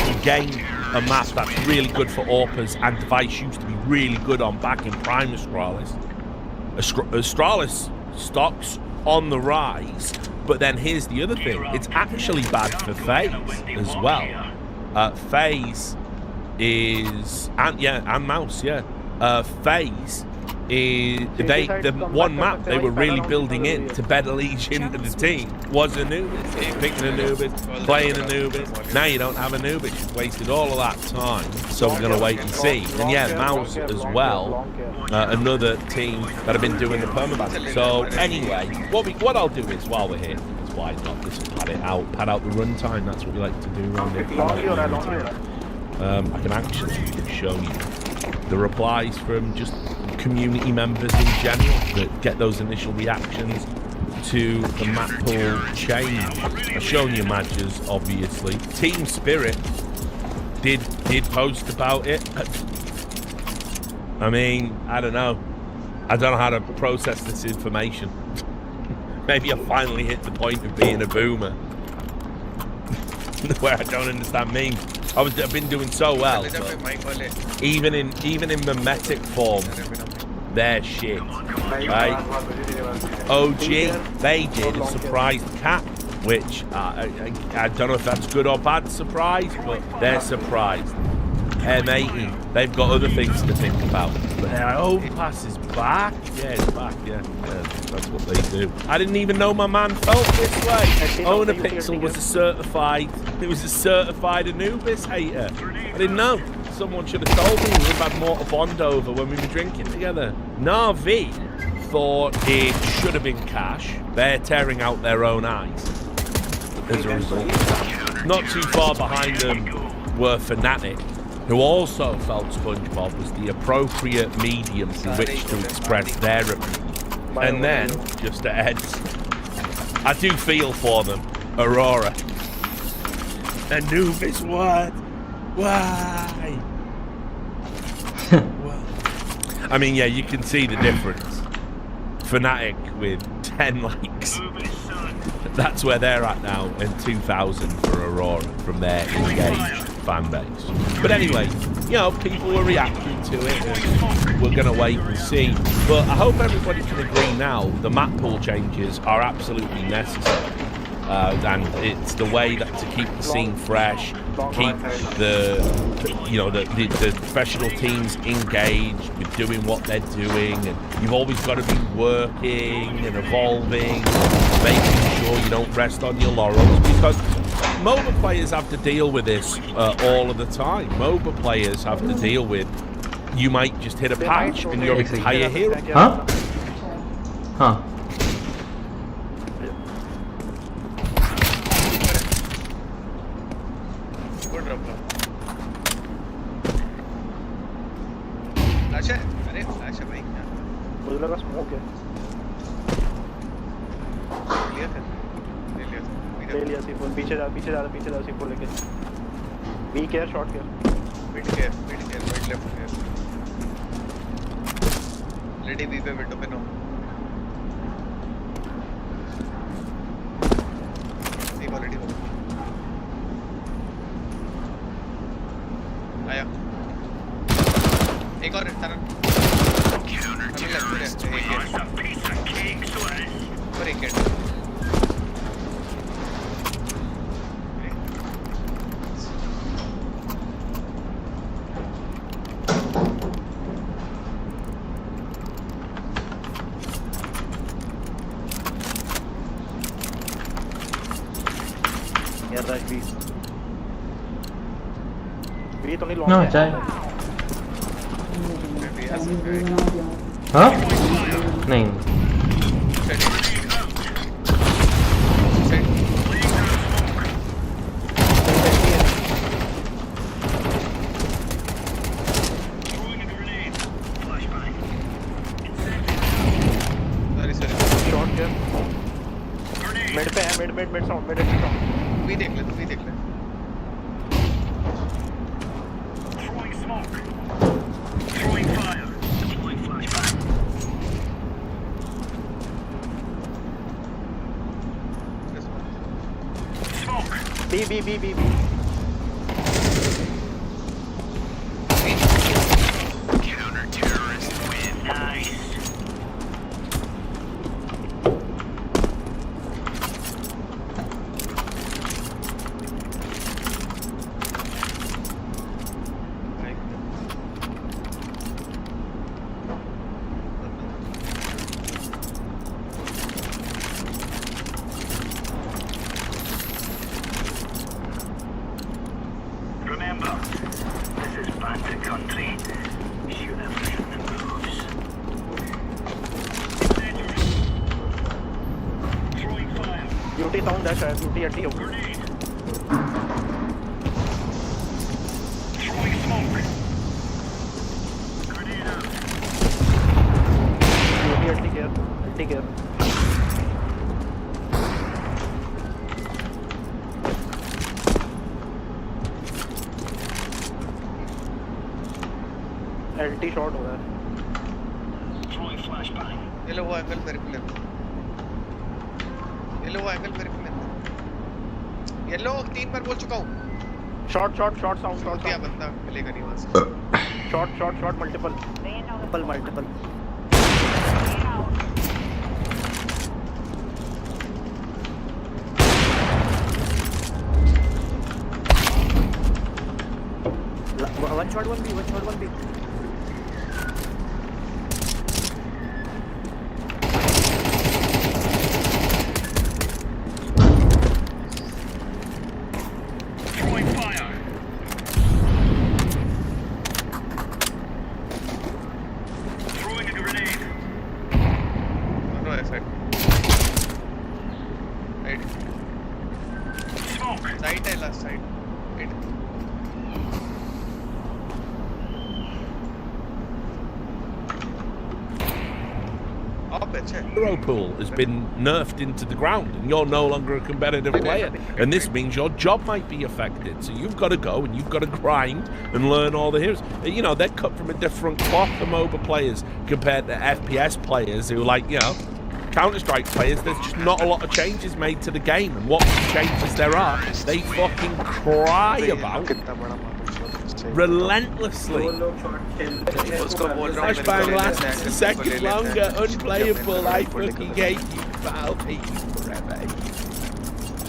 You gain a map that's really good for AWPers, and Device used to be really good on back in Prime Astralis. Astralis stocks on the rise. But then here's the other thing. It's actually bad for FaZe as well. FaZe is... And Mouse, yeah. FaZe is... the one map they were really building in to better Legion into the team was Anubis. Picking Anubis, playing Anubis. Now you don't have Anubis. You've wasted all of that time. So we're going to wait and see. And yeah, Mouse as well. Another team that have been doing the permaban. So anyway, what I'll do is, while we're here, it's wide not just pad out the runtime. That's what we like to do around here. I can actually show you the replies from just community members in general that get those initial reactions to the map pool change. I've shown you matches, obviously. Team Spirit did post about it. I mean, I don't know how to process this information. Maybe I finally hit the point of being a boomer where I don't understand memes. I've been doing so well, but even in mimetic form, they're shit, right? OG, they did a surprise cap, which I don't know if that's good or bad surprise, but they're surprised. M80, they've got other things to think about. But their overpass is back. Yeah, it's back, yeah. That's what they do. I didn't even know my man felt this way. Owner Pixel was a certified Anubis hater. I didn't know. Someone should have told me. We would have had more to bond over when we were drinking together. Navi thought it should have been Cash. They're tearing out their own eyes as a result. Not too far behind them were Fnatic, who also felt SpongeBob was the appropriate medium through which to express their opinion. And then, just ahead, I do feel for them, Aurora. Anubis, what? Why? I mean, yeah, you can see the difference. Fnatic with 10 likes. That's where they're at now, and 2,000 for Aurora from their engaged fan base. But anyway, people are reacting to it, and we're going to wait and see. But I hope everybody can agree now the map pool changes are absolutely necessary. And it's the way that to keep the scene fresh, keep the professional teams engaged with doing what they're doing, and you've always got to be working and evolving, making sure you don't rest on your laurels, because MOBA players have to deal with this all of the time. MOBA players have to deal with, you might just hit a patch and your entire hero. Huh? पीछे जा C4 लेके be care shot care mid left care लेडी बी पे window पे नो सी already हो आया एक और तरन Break it. Yeah, that's B. B तो नहीं long No, है। चाहिए। Maybe as a guy. हाँ? नहीं। Short here. Mid पे है, mid sound, mid sound. तू भी देख ले। Throwing smoke. Throwing fire. Deploying flashbang. Smoke. B. Counter-terrorist win. Nice. Remember, this is Panther country. Shoot everything that moves. Throwing fire. Beauty sound है शायद, beauty अड्डी होगी। Grenade. Throwing smoke. Grenade out. Beauty अड्डी care. LT short हो रहा है। Throwing flashbang. ये लो वो angle मेरे को लेना। ये लो 3 बार बोल चुका हूँ। Short sound. क्या बंदा मिलेगा नहीं वहाँ से। Short multiple. One shot, one B. Throwing fire. Throwing a grenade. No effect. Right. Smoke. Side है last side. Right. Hero pool has been nerfed into the ground and you're no longer a competitive player, and this means your job might be affected, so you've got to go and you've got to grind and learn all the heroes. You know, they're cut from a different cloth, the MOBA players, compared to FPS players who, like, you know, Counter-Strike players. There's just not a lot of changes made to the game, and what changes there are, they fucking cry about relentlessly. Flashbang lasts a second longer, unplayable. I fucking hate you, pal. Hate you forever.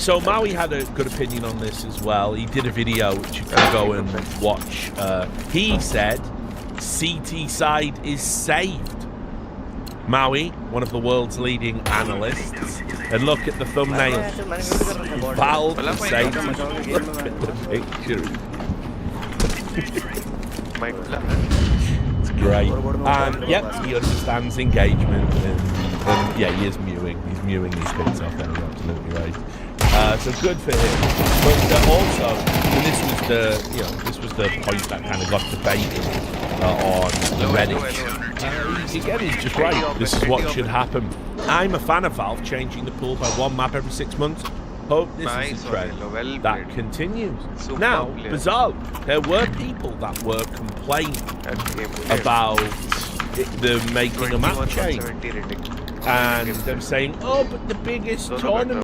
So Maui had a good opinion on this as well. He did a video which you can go and watch. He said CT side is saved. Maui, one of the world's leading analysts, and look at the thumbnail. Valve is saved. Look at the picture. It's great. And yep, he understands engagement, and yeah, he is mewing. He's mewing these bits off there. You're absolutely right. So good for him. But also, and this was the point that kind of got debated on Reddit. Again, he's just right. This is what should happen. I'm a fan of Valve changing the pool by one map every 6 months. Hope this is a trend that continues. Now, bizarre, there were people that were complaining about them making a map change, and them saying, "Oh, but the biggest tournament